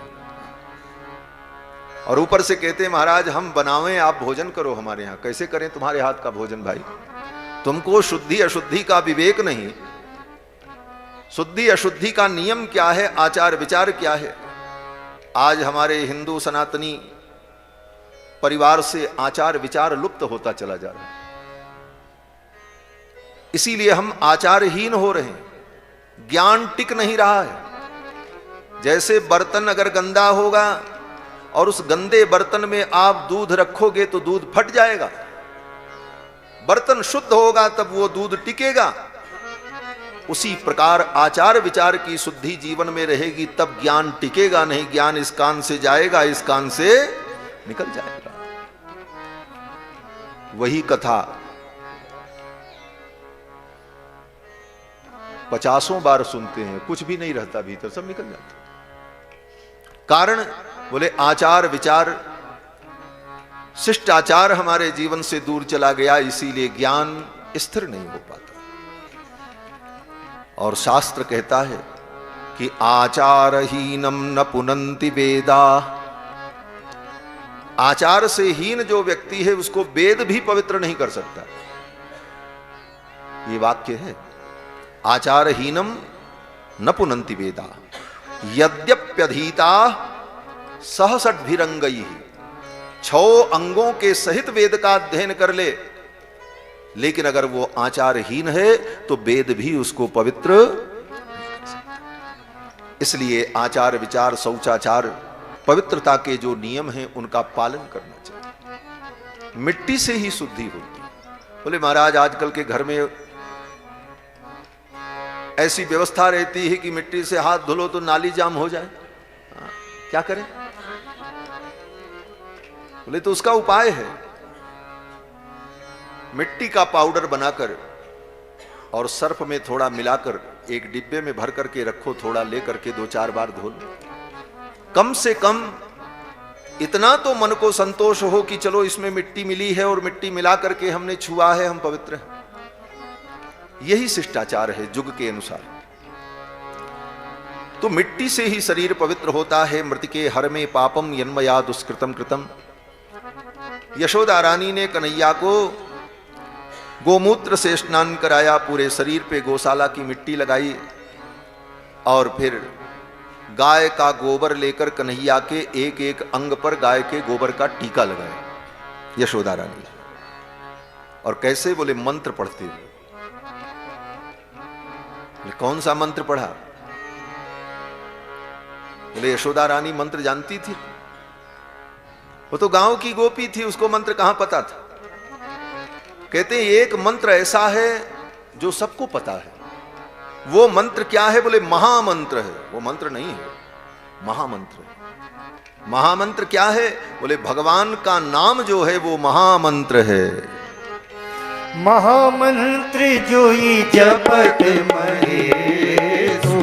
और ऊपर से कहते महाराज हम बनावें, आप भोजन करो हमारे यहां। कैसे करें तुम्हारे हाथ का भोजन भाई? तुमको शुद्धि अशुद्धि का विवेक नहीं। शुद्धि अशुद्धि का नियम क्या है, आचार विचार क्या है? आज हमारे हिंदू सनातनी परिवार से आचार विचार लुप्त होता चला जा रहा है। इसीलिए हम आचारहीन हो रहे हैं, ज्ञान टिक नहीं रहा है। जैसे बर्तन अगर गंदा होगा और उस गंदे बर्तन में आप दूध रखोगे तो दूध फट जाएगा। बर्तन शुद्ध होगा तब वो दूध टिकेगा। उसी प्रकार आचार विचार की शुद्धि जीवन में रहेगी तब ज्ञान टिकेगा। नहीं, ज्ञान इस कान से जाएगा, इस कान से निकल जाएगा। वही कथा 50 बार सुनते हैं, कुछ भी नहीं रहता भीतर, सब निकल जाता। कारण बोले आचार विचार, शिष्टाचार हमारे जीवन से दूर चला गया, इसीलिए ज्ञान स्थिर नहीं हो पाता। और शास्त्र कहता है कि आचारहीनम न पुनंति वेदा। आचार से हीन जो व्यक्ति है उसको वेद भी पवित्र नहीं कर सकता। ये वाक्य है, आचारहीनम न पुनंति वेदा यद्यप्यधीता सहसठभिरंगई। 6 अंगों के सहित वेद का अध्ययन कर ले, लेकिन अगर वो आचारहीन है तो वेद भी उसको पवित्र नहीं कर सकता। इसलिए आचार विचार शौचाचार पवित्रता के जो नियम हैं उनका पालन करना चाहिए। मिट्टी से ही शुद्धि होती है। बोले महाराज आजकल के घर में ऐसी व्यवस्था रहती है कि मिट्टी से हाथ धुलो तो नाली जाम हो जाए, क्या करें? बोले तो उसका उपाय है, मिट्टी का पाउडर बनाकर और सर्फ में थोड़ा मिलाकर एक डिब्बे में भर करके रखो, थोड़ा ले करके 2-4 बार धो लो। कम से कम इतना तो मन को संतोष हो कि चलो इसमें मिट्टी मिली है और मिट्टी मिला करके हमने छुआ है, हम पवित्र हैं। यही शिष्टाचार है युग के अनुसार। तो मिट्टी से ही शरीर पवित्र होता है। मृतिके हर में पापम यन्मया दुष्कृतम कृतम। यशोदा रानी ने कन्हैया को गोमूत्र से स्नान कराया, पूरे शरीर पे गौशाला की मिट्टी लगाई और फिर गाय का गोबर लेकर कन्हैया के एक एक अंग पर गाय के गोबर का टीका लगाया यशोदा रानी। और कैसे? बोले मंत्र पढ़ते हुए। कौन सा मंत्र पढ़ा? बोले यशोदा रानी मंत्र जानती थी, वो तो गांव की गोपी थी, उसको मंत्र कहां पता था। कहते हैं एक मंत्र ऐसा है जो सबको पता है। वो मंत्र क्या है? बोले महामंत्र है। वो मंत्र नहीं है, महामंत्र है। महामंत्र क्या है? बोले भगवान का नाम जो है वो महामंत्र है। महामंत्र जोई जपत महेशु,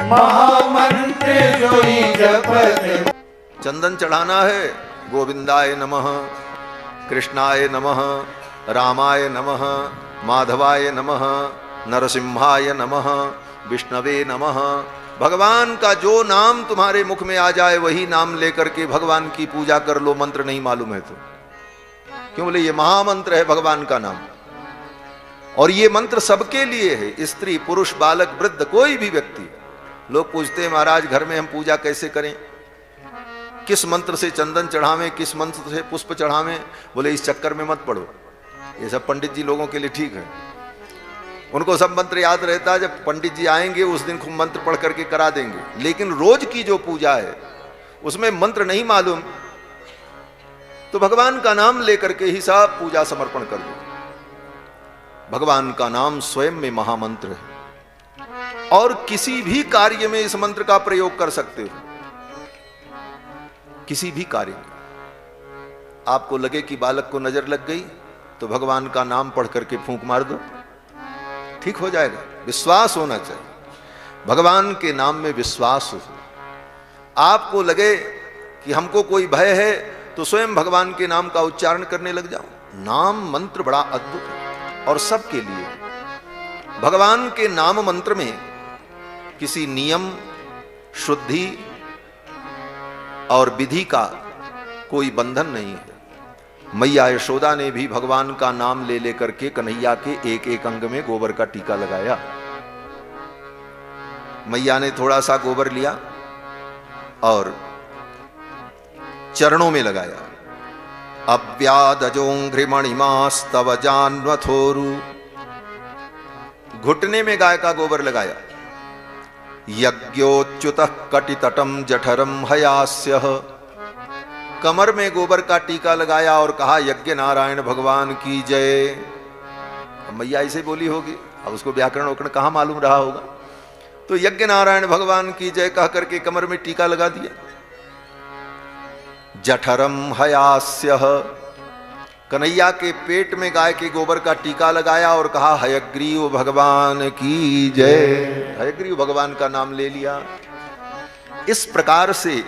महामंत्र जोई जपत। चंदन चढ़ाना है, गोविंदाय नमः, कृष्णाय नमः, रामाय नमः, माधवाय नमः, नरसिम्हाय नमः, विष्णवे नमः। भगवान का जो नाम तुम्हारे मुख में आ जाए वही नाम लेकर के भगवान की पूजा कर लो। मंत्र नहीं मालूम है तो क्यों? बोले ये महामंत्र है भगवान का नाम। और ये मंत्र सबके लिए है, स्त्री पुरुष बालक वृद्ध कोई भी व्यक्ति। लोग पूछते हैं महाराज घर में हम पूजा कैसे करें, किस मंत्र से चंदन चढ़ावें, किस मंत्र से पुष्प चढ़ावें? बोले इस चक्कर में मत पड़ो, ये सब पंडित जी लोगों के लिए ठीक है, उनको सब मंत्र याद रहता है। जब पंडित जी आएंगे उस दिन खूब मंत्र पढ़ करके करा देंगे। लेकिन रोज की जो पूजा है उसमें मंत्र नहीं मालूम तो भगवान का नाम लेकर के ही सब पूजा समर्पण कर दो। भगवान का नाम स्वयं में महामंत्र है और किसी भी कार्य में इस मंत्र का प्रयोग कर सकते हो। किसी भी कार्य में आपको लगे कि बालक को नजर लग गई तो भगवान का नाम पढ़ करके फूंक मार दो, ठीक हो जाएगा। विश्वास होना चाहिए, भगवान के नाम में विश्वास हो। आपको लगे कि हमको कोई भय है तो स्वयं भगवान के नाम का उच्चारण करने लग जाओ। नाम मंत्र बड़ा अद्भुत है और सबके लिए। भगवान के नाम मंत्र में किसी नियम, शुद्धि और विधि का कोई बंधन नहीं है। मैया यशोदा ने भी भगवान का नाम ले लेकर के कन्हैया के एक एक अंग में गोबर का टीका लगाया। मैया ने थोड़ा सा गोबर लिया और चरणों में लगाया। अव्यादजोंघ्रिमणिमास्तव जान्वथोरु। घुटने में गाय का गोबर लगाया। यज्ञोच्युतः कटितटम जठरम हयास्यः। कमर में गोबर का टीका लगाया और कहा यज्ञ नारायण भगवान की जय। मैया ऐसे बोली होगी, अब उसको व्याकरण वकरण कहां मालूम रहा होगा। तो यज्ञ नारायण भगवान की जय कह करके कमर में टीका लगा दिया। जठरम हयास्यः। कन्हैया के पेट में गाय के गोबर का टीका लगाया और कहा हयग्रीव भगवान की जय। हयग्रीव भगवान का नाम ले लिया। इस प्रकार से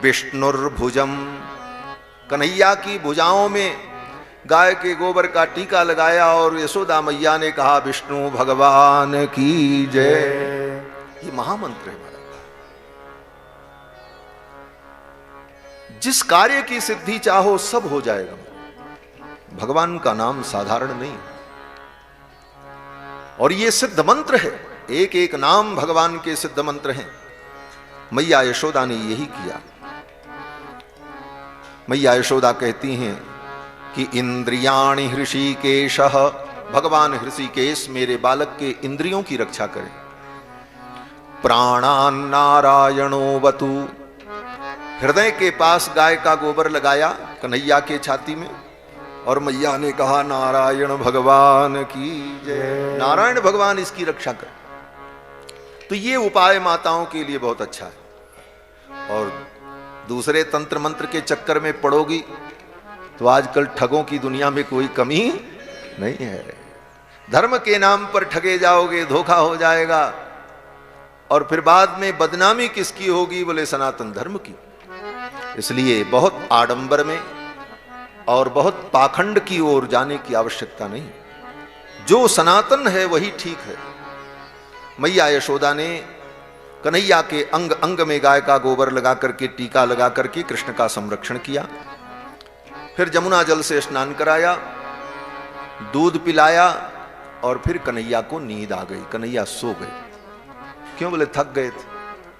विष्णुर्भुजम, कन्हैया की भुजाओं में गाय के गोबर का टीका लगाया और यशोदा मैया ने कहा विष्णु भगवान की जय। ये महामंत्र है। जिस कार्य की सिद्धि चाहो सब हो जाएगा। भगवान का नाम साधारण नहीं और ये सिद्ध मंत्र है। एक एक नाम भगवान के सिद्ध मंत्र हैं। मैया यशोदा ने यही किया। मैया यशोदा कहती हैं कि इंद्रियाणि हृषिकेशः। भगवान हृषिकेश मेरे बालक के इंद्रियों की रक्षा करें। प्राणान नारायणो वतु। हृदय के पास गाय का गोबर लगाया कन्हैया के छाती में और मैया ने कहा नारायण भगवान की जय। नारायण भगवान इसकी रक्षा कर। तो ये उपाय माताओं के लिए बहुत अच्छा है। और दूसरे तंत्र मंत्र के चक्कर में पड़ोगी तो आजकल ठगों की दुनिया में कोई कमी नहीं है। धर्म के नाम पर ठगे जाओगे, धोखा हो जाएगा, और फिर बाद में बदनामी किसकी होगी? बोले सनातन धर्म की। इसलिए बहुत आडंबर में और बहुत पाखंड की ओर जाने की आवश्यकता नहीं। जो सनातन है वही ठीक है। मैया यशोदा ने कन्हैया के अंग अंग में गाय का गोबर लगा करके, टीका लगा करके कृष्ण का संरक्षण किया। फिर जमुना जल से स्नान कराया, दूध पिलाया, और फिर कन्हैया को नींद आ गई। कन्हैया सो गए। क्यों? बोले थक गए थे।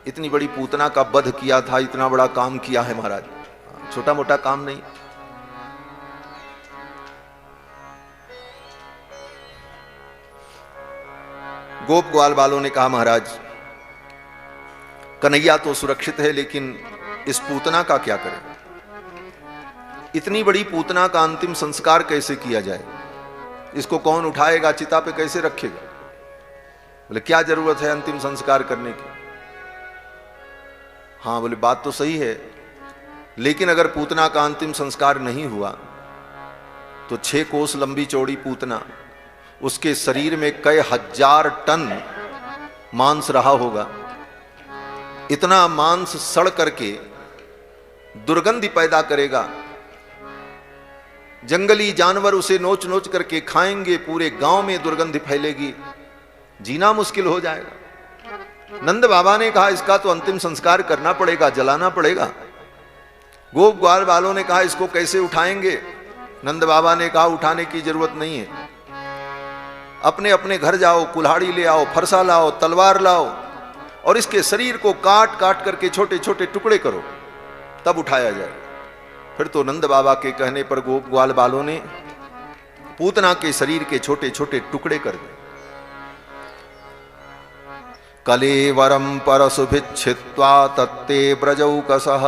इतनी बड़ी पूतना का वध किया था, इतना बड़ा काम किया है महाराज, छोटा मोटा काम नहीं। गोप ग्वाल वालों ने कहा महाराज कन्हैया तो सुरक्षित है, लेकिन इस पूतना का क्या करें? इतनी बड़ी पूतना का अंतिम संस्कार कैसे किया जाए? इसको कौन उठाएगा? चिता पे कैसे रखेगा? बोले क्या जरूरत है अंतिम संस्कार करने की? हाँ, बोले बात तो सही है, लेकिन अगर पूतना का अंतिम संस्कार नहीं हुआ तो 6 कोस लंबी चौड़ी पूतना, उसके शरीर में कई हजार टन मांस रहा होगा। इतना मांस सड़ करके दुर्गंधि पैदा करेगा। जंगली जानवर उसे नोच नोच करके खाएंगे, पूरे गांव में दुर्गंधि फैलेगी, जीना मुश्किल हो जाएगा। नंद बाबा ने कहा इसका तो अंतिम संस्कार करना पड़ेगा, जलाना पड़ेगा। गोप ग्वाल वालों ने कहा इसको कैसे उठाएंगे? नंद बाबा ने कहा उठाने की जरूरत नहीं है, अपने अपने घर जाओ, कुल्हाड़ी ले आओ, फरसा लाओ, तलवार लाओ, और इसके शरीर को काट काट करके छोटे छोटे टुकड़े करो, तब उठाया जाए। फिर तो नंद बाबा के कहने पर गोप ग्वाल वालों ने पूतना के शरीर के छोटे छोटे टुकड़े कर दिए। कलेवरम परसुभिच्छित्वा तत्ते ब्रजौकसः।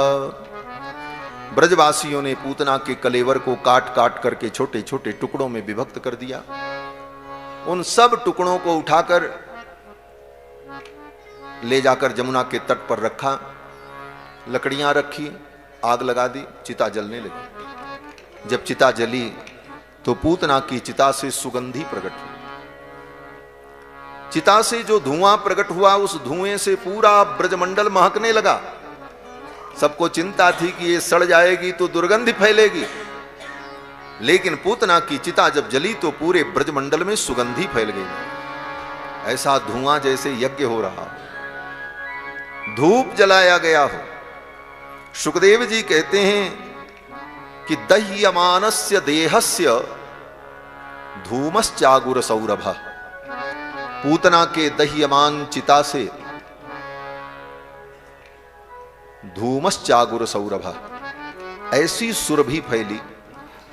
ब्रजवासियों ने पूतना के कलेवर को काट काट करके छोटे छोटे टुकड़ों में विभक्त कर दिया। उन सब टुकड़ों को उठाकर ले जाकर जमुना के तट पर रखा, लकड़ियां रखी, आग लगा दी, चिता जलने लगी। जब चिता जली तो पूतना की चिता से सुगंधी प्रकट हुई। चिता से जो धुआं प्रकट हुआ, उस धुएं से पूरा ब्रजमंडल महकने लगा। सबको चिंता थी कि ये सड़ जाएगी तो दुर्गंधि फैलेगी, लेकिन पूतना की चिता जब जली तो पूरे ब्रजमंडल में सुगंधी फैल गई। ऐसा धुआं जैसे यज्ञ हो रहा हो, धूप जलाया गया हो। सुखदेव जी कहते हैं कि दह्यमानस्य देहस्य धूमश्चागुर सौरभ। पूतना के दह्यमान चिता से धूमश्चागुर सौरभ, ऐसी सुरभि फैली,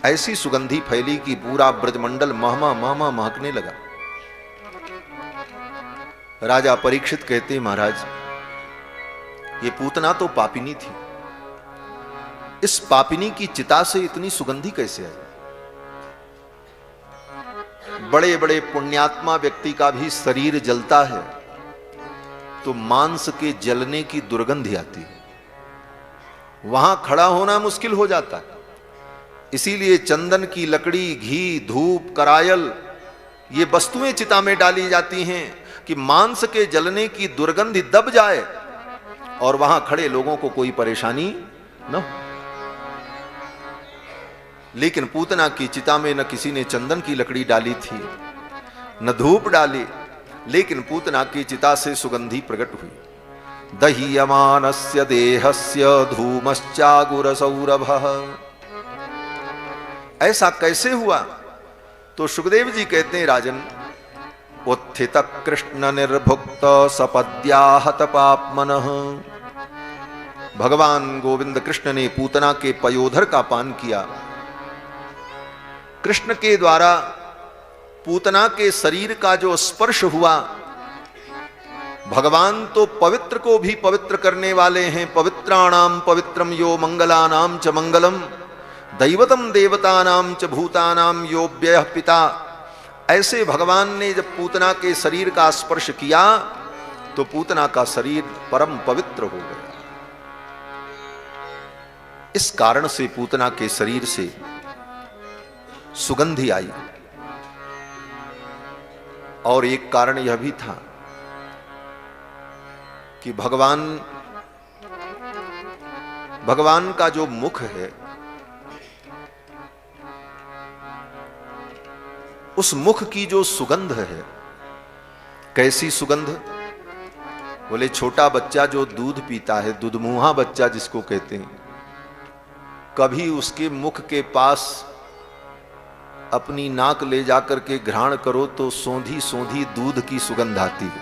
ऐसी सुगंधी फैली कि पूरा ब्रजमंडल महमा महमा महकने लगा। राजा परीक्षित कहते महाराज ये पूतना तो पापिनी थी, इस पापिनी की चिता से इतनी सुगंधी कैसे आई? बड़े बड़े पुण्यात्मा व्यक्ति का भी शरीर जलता है तो मांस के जलने की दुर्गंधि आती है, वहां खड़ा होना मुश्किल हो जाता है। इसीलिए चंदन की लकड़ी, घी, धूप, करायल, ये वस्तुएं चिता में डाली जाती हैं कि मांस के जलने की दुर्गंधि दब जाए और वहां खड़े लोगों को कोई परेशानी न हो। लेकिन पूतना की चिता में न किसी ने चंदन की लकड़ी डाली थी, न धूप डाली, लेकिन पूतना की चिता से सुगंधी प्रकट हुई। दह्यमानस्य देहस्य धूमश्चागुर सौरभः। ऐसा कैसे हुआ? तो सुखदेव जी कहते हैं राजन, उत्थित कृष्ण निर्भुक्त सपद्याहत पापमनः। भगवान गोविंद कृष्ण ने पूतना के पयोधर का पान किया। कृष्ण के द्वारा पूतना के शरीर का जो स्पर्श हुआ, भगवान तो पवित्र को भी पवित्र करने वाले हैं। पवित्राणाम पवित्रम यो मंगलानाम च मंगलम। दैवतम देवतानाम च भूतानाम यो व्ययः पिता। ऐसे भगवान ने जब पूतना के शरीर का स्पर्श किया तो पूतना का शरीर परम पवित्र हो गया। इस कारण से पूतना के शरीर से सुगंधी आई। और एक कारण यह भी था कि भगवान का जो मुख है, उस मुख की जो सुगंध है, कैसी सुगंध? बोले छोटा बच्चा जो दूध पीता है, दूधमुहा बच्चा जिसको कहते हैं, कभी उसके मुख के पास अपनी नाक ले जाकर के घ्राण करो तो सोंधी सोंधी दूध की सुगंध आती है।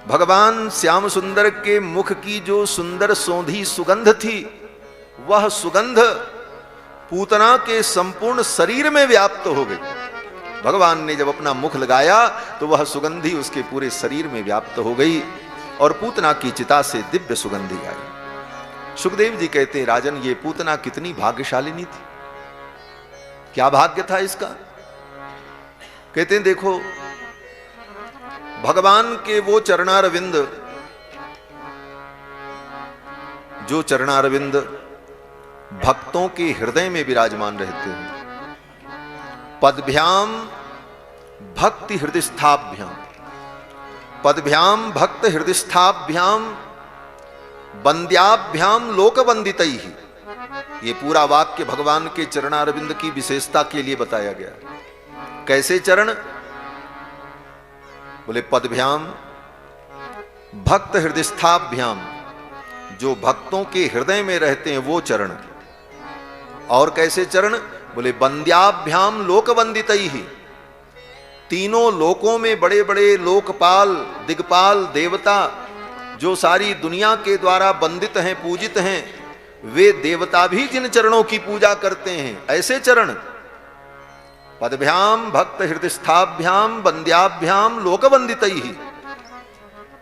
भगवान श्याम सुंदर के मुख की जो सुंदर सोंधी सुगंध थी, वह सुगंध पूतना के संपूर्ण शरीर में व्याप्त हो गई। भगवान ने जब अपना मुख लगाया तो वह सुगंधी उसके पूरे शरीर में व्याप्त हो गई और पूतना की चिता से दिव्य सुगंधी आई। सुखदेव जी कहते हैं, राजन, ये पूतना कितनी भाग्यशालिनी थी, क्या भाग्य था इसका। कहते हैं, देखो भगवान के वो चरणारविंद, जो चरणारविंद भक्तों के हृदय में विराजमान रहते हैं। पदभ्याम भक्ति हृदयस्थाभ्याम, पदभ्याम भक्त हृदयस्थाभ्याम वंद्याभ्याम लोकवंदितैहि। ये पूरा वाक्य भगवान के चरणारविंद की विशेषता के लिए बताया गया। कैसे चरण? बोले पदभ्याम भक्त हृदयस्थाभ्याम, जो भक्तों के हृदय में रहते हैं वो चरण। और कैसे चरण? बोले वंद्याभ्याम लोकवंदितैहि, तीनों लोकों में बड़े बड़े लोकपाल, दिग्पाल, देवता जो सारी दुनिया के द्वारा वंदित हैं, पूजित हैं, वे देवता भी जिन चरणों की पूजा करते हैं, ऐसे चरण। पदभ्याम भक्त हृदयस्थाभ्याम वंद्याभ्याम लोकवंदितैहि,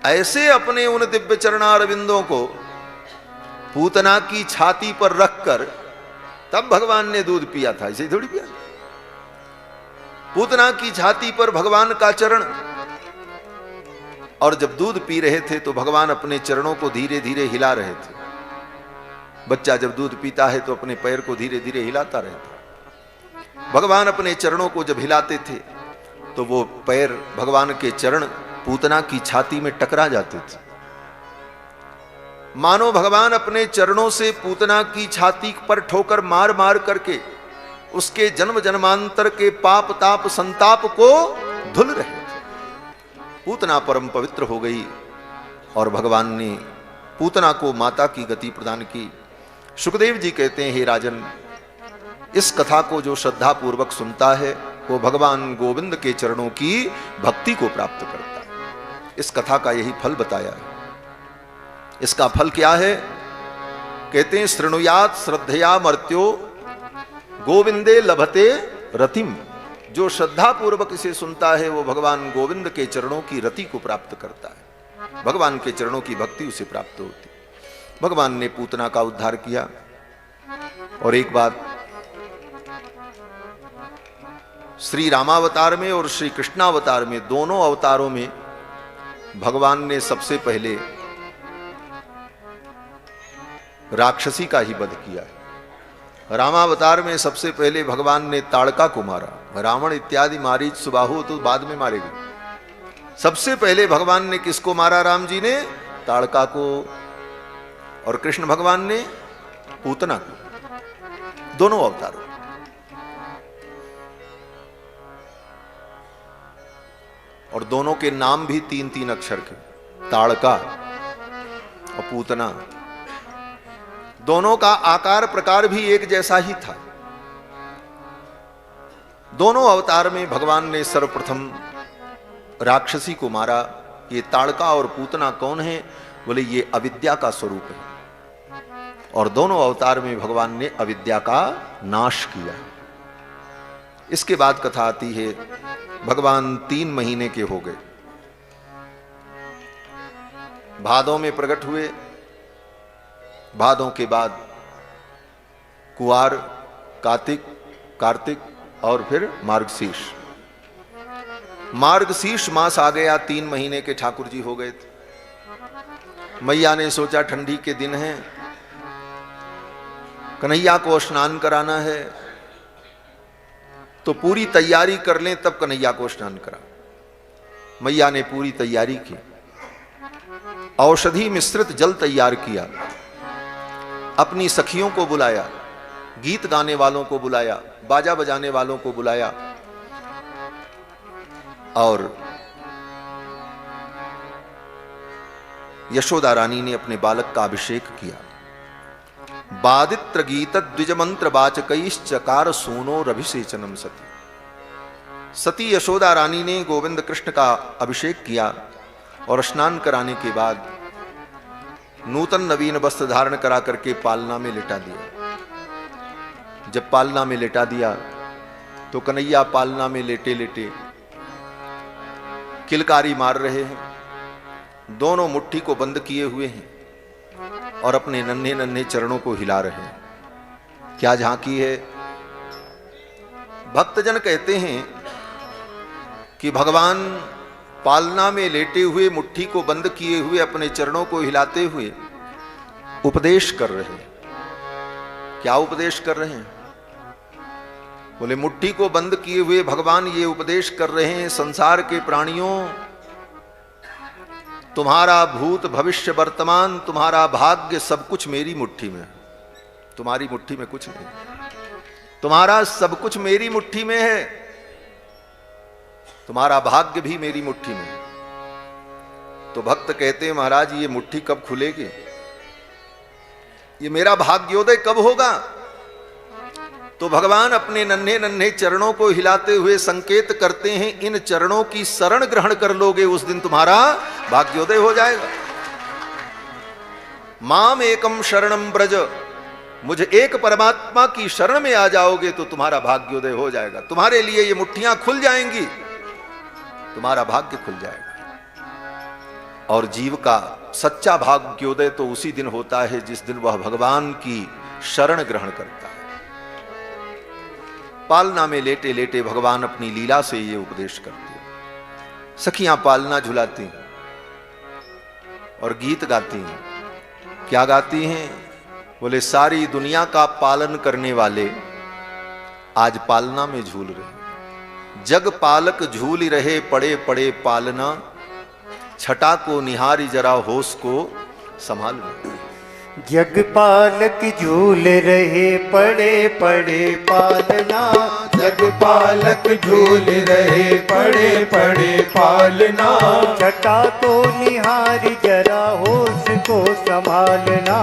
ऐसे अपने उन दिव्य चरणारविंदों को पूतना की छाती पर रखकर तब भगवान ने दूध पिया था, ऐसे थोड़ी पिया। पूतना की छाती पर भगवान का चरण, और जब दूध पी रहे थे तो भगवान अपने चरणों को धीरे धीरे हिला रहे थे। बच्चा जब दूध पीता है तो अपने पैर को धीरे धीरे हिलाता रहता है। भगवान अपने चरणों को जब हिलाते थे तो वो पैर, भगवान के चरण पूतना की छाती में टकरा जाते थे। मानो भगवान अपने चरणों से पूतना की छाती पर ठोकर मार मार करके उसके जन्म जन्मांतर के पाप ताप संताप को धुल रहे थे। पूतना परम पवित्र हो गई और भगवान ने पूतना को माता की गति प्रदान की। सुखदेव जी कहते हैं, हे राजन, इस कथा को जो श्रद्धा पूर्वक सुनता है वो भगवान गोविंद के चरणों की भक्ति को प्राप्त करता है। इस कथा का यही फल बताया है। इसका फल क्या है? कहते हैं, शृणुयात श्रद्धया मर्त्यो गोविंदे लभते रतिम। जो श्रद्धा पूर्वक इसे सुनता है वो भगवान गोविंद के चरणों की रति को प्राप्त करता है। भगवान के चरणों की भक्ति उसे प्राप्त होती। भगवान ने पूतना का उद्धार किया। और एक बात, श्री रामावतार में और श्री कृष्णावतार में, दोनों अवतारों में भगवान ने सबसे पहले राक्षसी का ही वध किया है। रामावतार में सबसे पहले भगवान ने ताड़का को मारा। रावण इत्यादि मारीच सुबाहु तो बाद में मारे गए। सबसे पहले भगवान ने किसको मारा? राम जी ने ताड़का को, और कृष्ण भगवान ने पूतना को। दोनों अवतारों। और दोनों के नाम भी 3-3 अक्षर के, ताड़का और पूतना। दोनों का आकार प्रकार भी एक जैसा ही था। दोनों अवतार में भगवान ने सर्वप्रथम राक्षसी को मारा। ये ताड़का और पूतना कौन है? बोले ये अविद्या का स्वरूप है। और दोनों अवतार में भगवान ने अविद्या का नाश किया। इसके बाद कथा आती है, भगवान 3 महीने के हो गए, भादों में प्रकट हुए। भादों के बाद कुआर, कार्तिक और फिर मार्गशीर्ष। मार्गशीर्ष मास आ गया, 3 महीने के ठाकुर जी हो गए थे। मैया ने सोचा ठंडी के दिन हैं, कन्हैया को स्नान कराना है, तो पूरी तैयारी कर लें तब कन्हैया को स्नान करा। मैया ने पूरी तैयारी की, औषधि मिश्रित जल तैयार किया, अपनी सखियों को बुलाया, गीत गाने वालों को बुलाया, बाजा बजाने वालों को बुलाया और यशोदा रानी ने अपने बालक का अभिषेक किया। बादित्र गीत द्विज मंत्र वाचकैश्चकार सूनोरभिषेचनम सती। सती यशोदा रानी ने गोविंद कृष्ण का अभिषेक किया और स्नान कराने के बाद नूतन नवीन वस्त्र धारण करा करके पालना में लिटा दिया। जब पालना में लिटा दिया तो कन्हैया पालना में लेटे लेटे किलकारी मार रहे हैं, दोनों मुट्ठी को बंद किए हुए हैं और अपने नन्हे नन्हे चरणों को हिला रहे हैं। क्या झांकी है। भक्तजन कहते हैं कि भगवान पालना में लेटे हुए, मुट्ठी को बंद किए हुए, अपने चरणों को हिलाते हुए उपदेश कर रहे हैं। क्या उपदेश कर रहे हैं? बोले मुट्ठी को बंद किए हुए भगवान ये उपदेश कर रहे हैं, संसार के प्राणियों, तुम्हारा भूत भविष्य वर्तमान, तुम्हारा भाग्य सब कुछ मेरी मुट्ठी में है। तुम्हारी मुट्ठी में कुछ नहीं, तुम्हारा सब कुछ मेरी मुट्ठी में है, तुम्हारा भाग्य भी मेरी मुट्ठी में है। तो भक्त कहते हैं महाराज ये मुट्ठी कब खुलेगी, ये मेरा भाग्योदय कब होगा? तो भगवान अपने नन्हे नन्हे चरणों को हिलाते हुए संकेत करते हैं, इन चरणों की शरण ग्रहण कर लोगे उस दिन तुम्हारा भाग्योदय हो जाएगा। माम एकम शरणम ब्रज, मुझे एक परमात्मा की शरण में आ जाओगे तो तुम्हारा भाग्योदय हो जाएगा। तुम्हारे लिए ये मुट्ठियां खुल जाएंगी, तुम्हारा भाग्य खुल जाएगा। और जीव का सच्चा भाग्योदय तो उसी दिन होता है जिस दिन वह भगवान की शरण ग्रहण करता है। पालना में लेटे लेटे भगवान अपनी लीला से ये उपदेश करते हैं। सखियां पालना झुलाती हैं और गीत गाती हैं। क्या गाती हैं? बोले सारी दुनिया का पालन करने वाले आज पालना में झूल रहे। जग पालक झूल रहे पड़े पड़े पालना, छटा को निहारी जरा होश को संभाल रहे। जग पालक झूल रहे पड़े पड़े पालना, जग पालक झूल रहे पड़े पड़े पालना, छटा को निहार जरा होश को संभालना,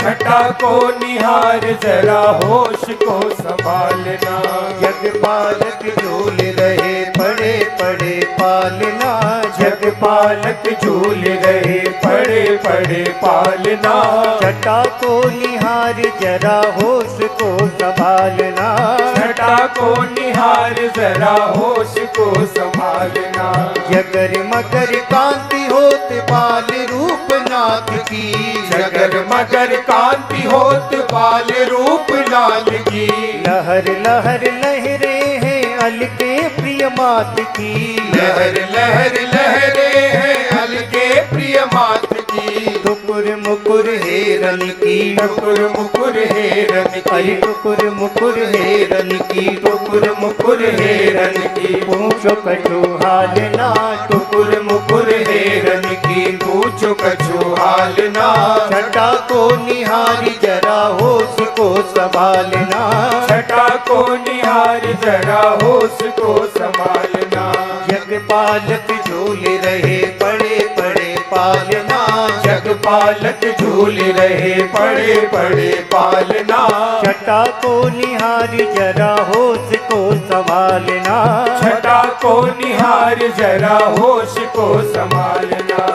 छटा को निहार जरा होश को संभालना। जग पालक झूल रहे पड़े पड़े पालना, जग पालक झूल रहे पड़े पड़े पालना, छटा को निहार जरा होश को संभालना, छटा को निहार जरा होश को संभालना। जगर मगर कांति होत बाल रूप नाथ की, जगर मगर कांति होत बाल रूप लाल की, लहर लहर लहरे हैं अलके प्रिय मात की, लहर लहर लहरे हैं अलके प्रिय मात की। टुकुर मुकुर हेरन की, टुकुर मुकुर हेरन की, टुकुर मुकुर हेरन की, टुकुर मुकुर हेरन की। पूछो कछु हाल ना, टुकुर मुकुर हेरन की, पूछो कछु हाल ना। छटा को निहारी जरा होश को संभालना, छटा को निहारी जरा होश को संभालना। जग पालक झूल रहे पड़े पड़े पालना, जग पालक झूल रहे पड़े पड़े पालना, छटा को निहार जरा होश को संभालना, छटा को निहार जरा होश को संभालना।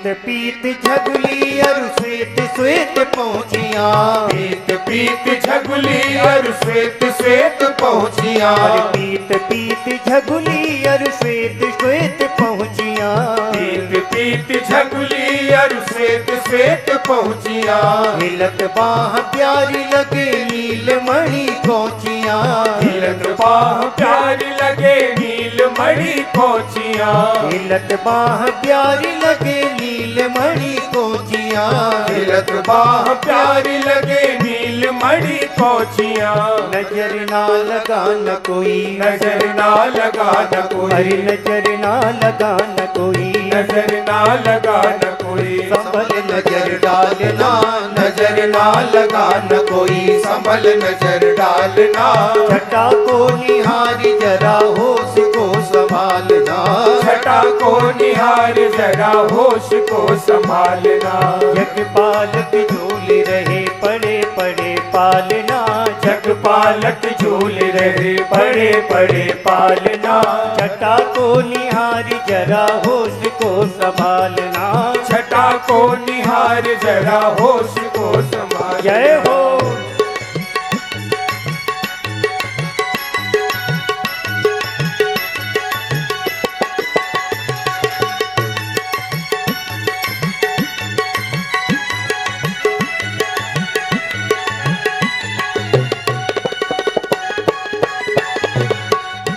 पीत पीत झगुली अरु श्वेत श्वेत पहुँचिया, पीत पीत झगुली अरु श्वेत श्वेत पहुँचिया, अरे पीत पीत झगुली अरु श्वेत श्वेत पहुँचिया, पीत पीत झगुली अरु श्वेत श्वेत पहुँचिया, हिलत बाह प्यारी लगे नीलमणि कोचिया, हिलत बाह प्यारी लगे नीलमणि कोचिया, हिलत बाह प्यारी लगे नीलमणि कोचिया, हिलत बाह प्यारी लगे नीलमणि कोचिया, नजर ना लगा न कोई, नजर ना लगा न कोई, अरे नजर ना लगा न कोई, नजर ना लगा न कोई, संभल नजर डालना, नजर ना लगा न कोई, संभल नजर डालना, छटा को निहारी जरा होश को संभालना, छटा को निहार जरा होश को संभालना, जगपालक झूल रहे पड़े पड़े पालना, जगपालक झूल रहे पड़े पड़े पालना, छटा को निहारी जरा होश को संभालना, छटा को निहार जरा होश को संभालना। जय हो।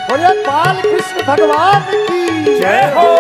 बोले बाल कृष्ण भगवान की जय हो।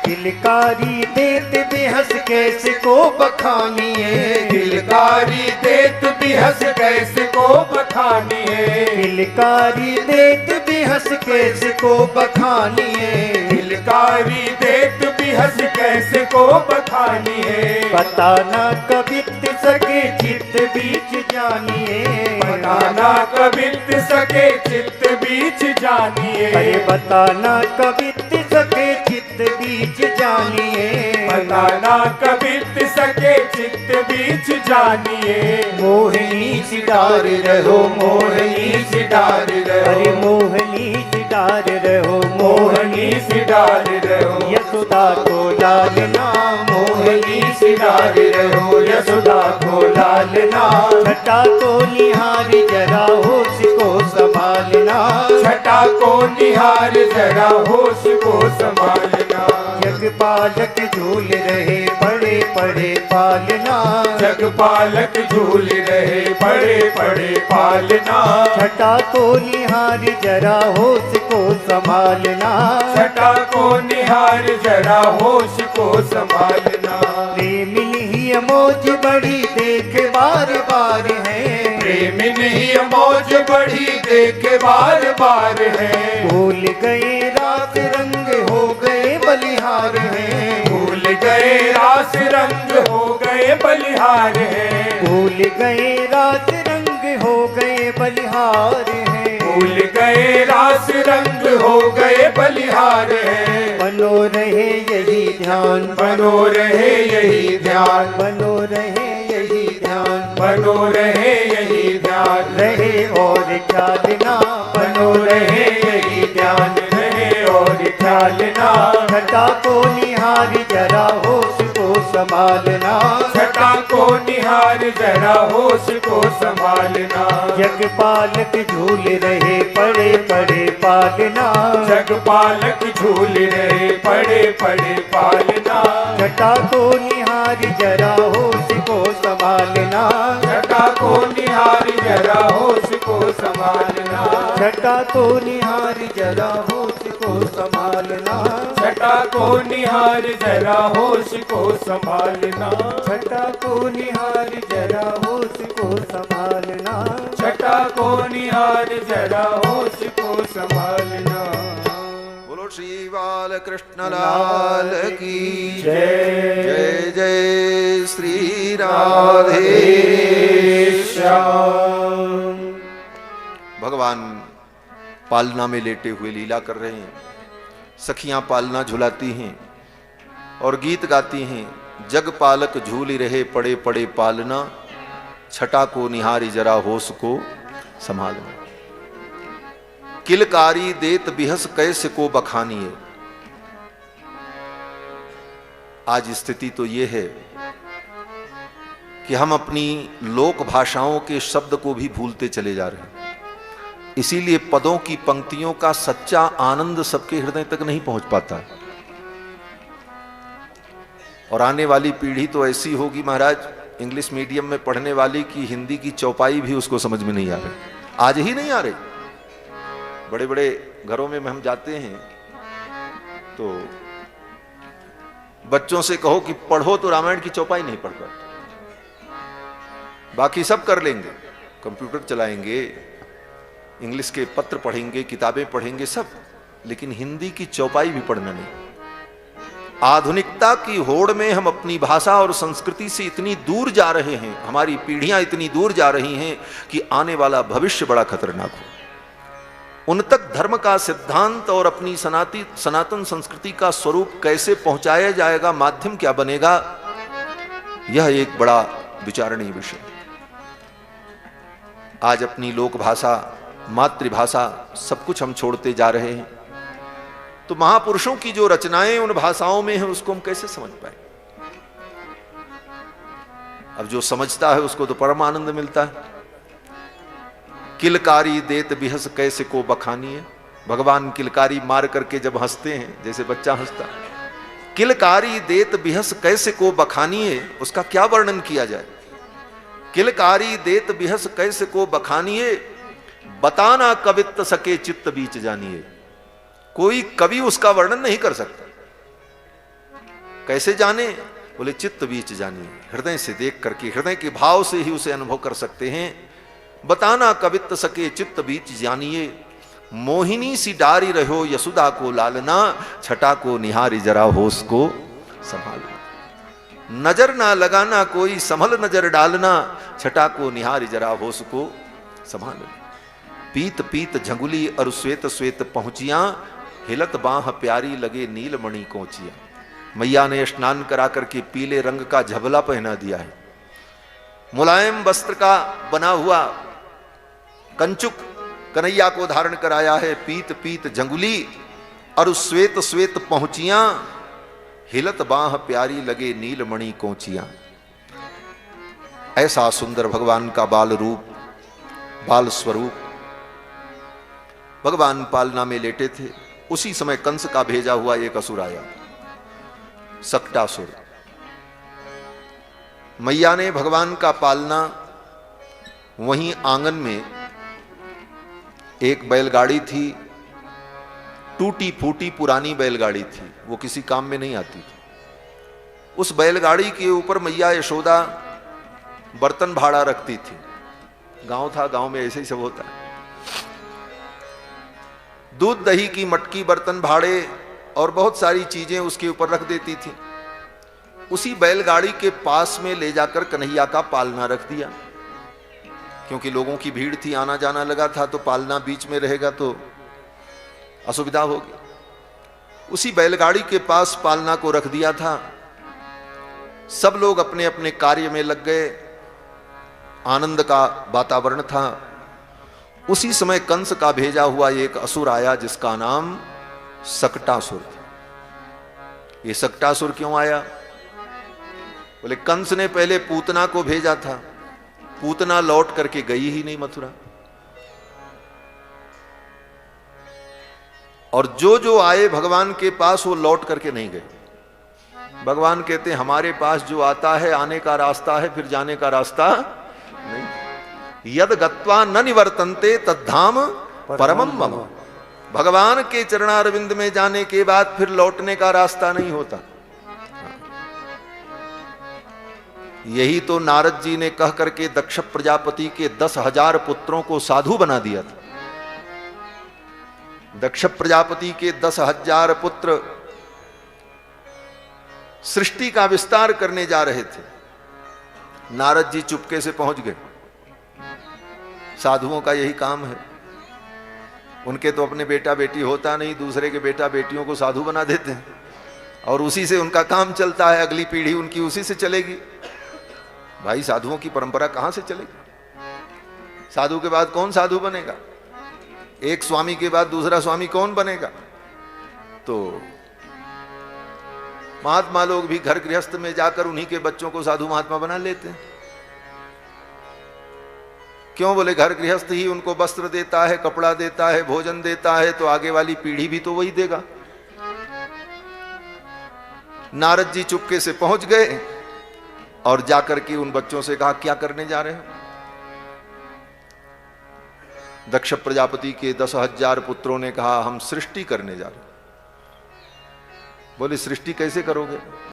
किलकारी देत बेहस कैसे को बखानिए, किलकारी देत बिहस कैसे को बखानिए, किलकारी देत बेहस कैसे को बखानिए, किलकारी देत बिहस कैसे को बखानिए, पता न कबित सके चित्त बीच जानिए, बताना कबित सके चित्त बीच जानिए, अरे बताना कबित सके चित्त बीच जानिए, बताना कबित सके चित्त बीच जानिए, मोहिनी सितार रहो मोहनी सिडार अरे रहो, मोहनी सितार रहो मोहनी सिडार रहो, यशोदा को लालना, मोहनी सिडार रहो, यशोदा को लालना, छटा को निहारी जरा होश को संभालना, छटा को निहार जरा होश को संभालना, जगपालक झूल रहे पड़े पड़े पालना, जगपालक झूल रहे पड़े पड़े पालना, छटा को निहारी जरा होश को संभालना, छटा को निहार जरा होश को संभालना, प्रेम नहीं मौज बड़ी देख बार बार है, प्रेम नहीं मौज बढ़ी देख बार बार है, भूल गए रात रंग हो गए बलिहार है, भूल गए रास रंग हो गए बलिहार है, भूल गए रात रंग हो गए बलिहार है, भूल गए रास रंग हो गए बलिहार है, बनो रहे यही ध्यान, बनो रहे यही ध्यान, बनो रहे यही ध्यान, बनो रहे यही ध्यान, रहे और ख्याल ना, बनो रहे यही ध्यान, रहे और ख्याल ना, छटा को निहारी जरा होश को संभालना, छटा को निहार जरा होश को संभालना, जगपालक झूल रहे पड़े पड़े पालना, जगपालक झूल रहे पड़े पड़े पालना, छटा को निहारी जरा होश को संभालना, छटा को निहार जरा होश को संभालना, छटा को निहारी जरा होश को संभालना, छटा को निहार जरा होश को संभालना, छटा को निहारी जरा होश को संभालना, छटा को निहार जरा होश को संभालना। बोलो श्री बाल कृष्ण लाल की जय जय जय श्री राधे श्याम। भगवान पालना में लेटे हुए लीला कर रहे हैं, सखियां पालना झुलाती हैं और गीत गाती हैं, जग पालक झूली रहे पड़े पड़े पालना, छटा को निहारी जरा होश को संभालना। किलकारी देत बिहस कैसे को बखानिए। आज स्थिति तो यह है कि हम अपनी लोक भाषाओं के शब्द को भी भूलते चले जा रहे हैं। इसीलिए पदों की पंक्तियों का सच्चा आनंद सबके हृदय तक नहीं पहुंच पाता। और आने वाली पीढ़ी तो ऐसी होगी महाराज, इंग्लिश मीडियम में पढ़ने वाली की हिंदी की चौपाई भी उसको समझ में नहीं आ रही, आज ही नहीं आ रही। बड़े बड़े घरों में हम जाते हैं तो बच्चों से कहो कि पढ़ो तो रामायण की चौपाई नहीं पढ़ पाते, बाकी सब कर लेंगे, कंप्यूटर चलाएंगे, इंग्लिश के पत्र पढ़ेंगे, किताबें पढ़ेंगे सब, लेकिन हिंदी की चौपाई भी पढ़ना नहीं। आधुनिकता की होड़ में हम अपनी भाषा और संस्कृति से इतनी दूर जा रहे हैं, हमारी पीढ़ियां इतनी दूर जा रही हैं कि आने वाला भविष्य बड़ा खतरनाक हो। उन तक धर्म का सिद्धांत और अपनी सनातन संस्कृति का स्वरूप कैसे पहुंचाया जाएगा, माध्यम क्या बनेगा, यह एक बड़ा विचारणीय विषय। आज अपनी लोक भाषा, मातृभाषा सब कुछ हम छोड़ते जा रहे हैं, तो महापुरुषों की जो रचनाएं उन भाषाओं में हैं उसको हम कैसे समझ पाए। अब जो समझता है उसको तो परम आनंद मिलता है। किलकारी देत बिहस कैसे को बखानिए। भगवान किलकारी मार करके जब हंसते हैं, जैसे बच्चा हंसता, किलकारी देत बिहस कैसे को बखानिए, उसका क्या वर्णन किया जाए। किलकारी देत बिहस कैसे को बखानिए, बताना कवित्त सके चित्त बीच जानिए। कोई कवि उसका वर्णन नहीं कर सकता। कैसे जाने, बोले चित्त बीच जानिए, हृदय से देख करके, हृदय के भाव से ही उसे अनुभव कर सकते हैं। बताना कवित्त सके चित्त बीच जानिए, मोहिनी सी डारी रहो यशोदा को लालना, छटा को निहारी जरा होश को संभालना। नजर ना लगाना कोई संभल नजर डालना, छटा को निहारी जरा होश को संभालना। पीत पीत झंगुली और श्वेत श्वेत पहुंचिया, हिलत बाह प्यारी लगे नीलमणि कोचिया। मैया ने स्नान करा करके पीले रंग का झबला पहना दिया है, मुलायम वस्त्र का बना हुआ कंचुक कन्हैया को धारण कराया है। पीत पीत झंगुली और श्वेत श्वेत पहुंचिया, हिलत बाह प्यारी लगे नीलमणि कोचिया। ऐसा सुंदर भगवान का बाल रूप, बाल स्वरूप। भगवान पालना में लेटे थे, उसी समय कंस का भेजा हुआ एक असुर आया, सक्टासुर। मैया ने भगवान का पालना, वहीं आंगन में एक बैलगाड़ी थी, टूटी फूटी पुरानी बैलगाड़ी थी, वो किसी काम में नहीं आती थी। उस बैलगाड़ी के ऊपर मैया यशोदा बर्तन भाड़ा रखती थी। गांव था, गांव में ऐसे ही सब होता है। दूध दही की मटकी, बर्तन भाड़े और बहुत सारी चीजें उसके ऊपर रख देती थी। उसी बैलगाड़ी के पास में ले जाकर कन्हैया का पालना रख दिया, क्योंकि लोगों की भीड़ थी, आना जाना लगा था, तो पालना बीच में रहेगा तो असुविधा होगी। उसी बैलगाड़ी के पास पालना को रख दिया था। सब लोग अपने अपने कार्य में लग गए, आनंद का वातावरण था। उसी समय कंस का भेजा हुआ एक असुर आया, जिसका नाम सक्टासुर था। ये सक्टासुर क्यों आया, बोले कंस ने पहले पूतना को भेजा था, पूतना लौट करके गई ही नहीं मथुरा। और जो जो आए भगवान के पास वो लौट करके नहीं गए। भगवान कहते हैं हमारे पास जो आता है आने का रास्ता है, फिर जाने का रास्ता नहीं। यद गत्वा न निवर्तन्ते तद्धाम परमम मम। भगवान के चरणारविंद में जाने के बाद फिर लौटने का रास्ता नहीं होता। यही तो नारद जी ने कह करके दक्ष प्रजापति के 10,000 पुत्रों को साधु बना दिया था। दक्ष प्रजापति के 10,000 पुत्र सृष्टि का विस्तार करने जा रहे थे। नारद जी चुपके से पहुंच गए। साधुओं का यही काम है। उनके तो अपने बेटा बेटी होता नहीं, दूसरे के बेटा बेटियों को साधु बना देते हैं और उसी से उनका काम चलता है। अगली पीढ़ी उनकी उसी से चलेगी। भाई साधुओं की परंपरा कहां से चलेगी? साधु के बाद कौन साधु बनेगा? एक स्वामी के बाद दूसरा स्वामी कौन बनेगा? तो महात्मा लोग भी घर गृहस्थ में जाकर उन्हीं के बच्चों को साधु महात्मा बना लेते हैं। क्यों? बोले घर गृहस्थ ही उनको वस्त्र देता है, कपड़ा देता है, भोजन देता है, तो आगे वाली पीढ़ी भी तो वही देगा। नारद जी चुपके से पहुंच गए और जाकर के उन बच्चों से कहा, क्या करने जा रहे हो? दक्ष प्रजापति के 10,000 पुत्रों ने कहा, हम सृष्टि करने जा रहे हैं। बोले सृष्टि कैसे करोगे?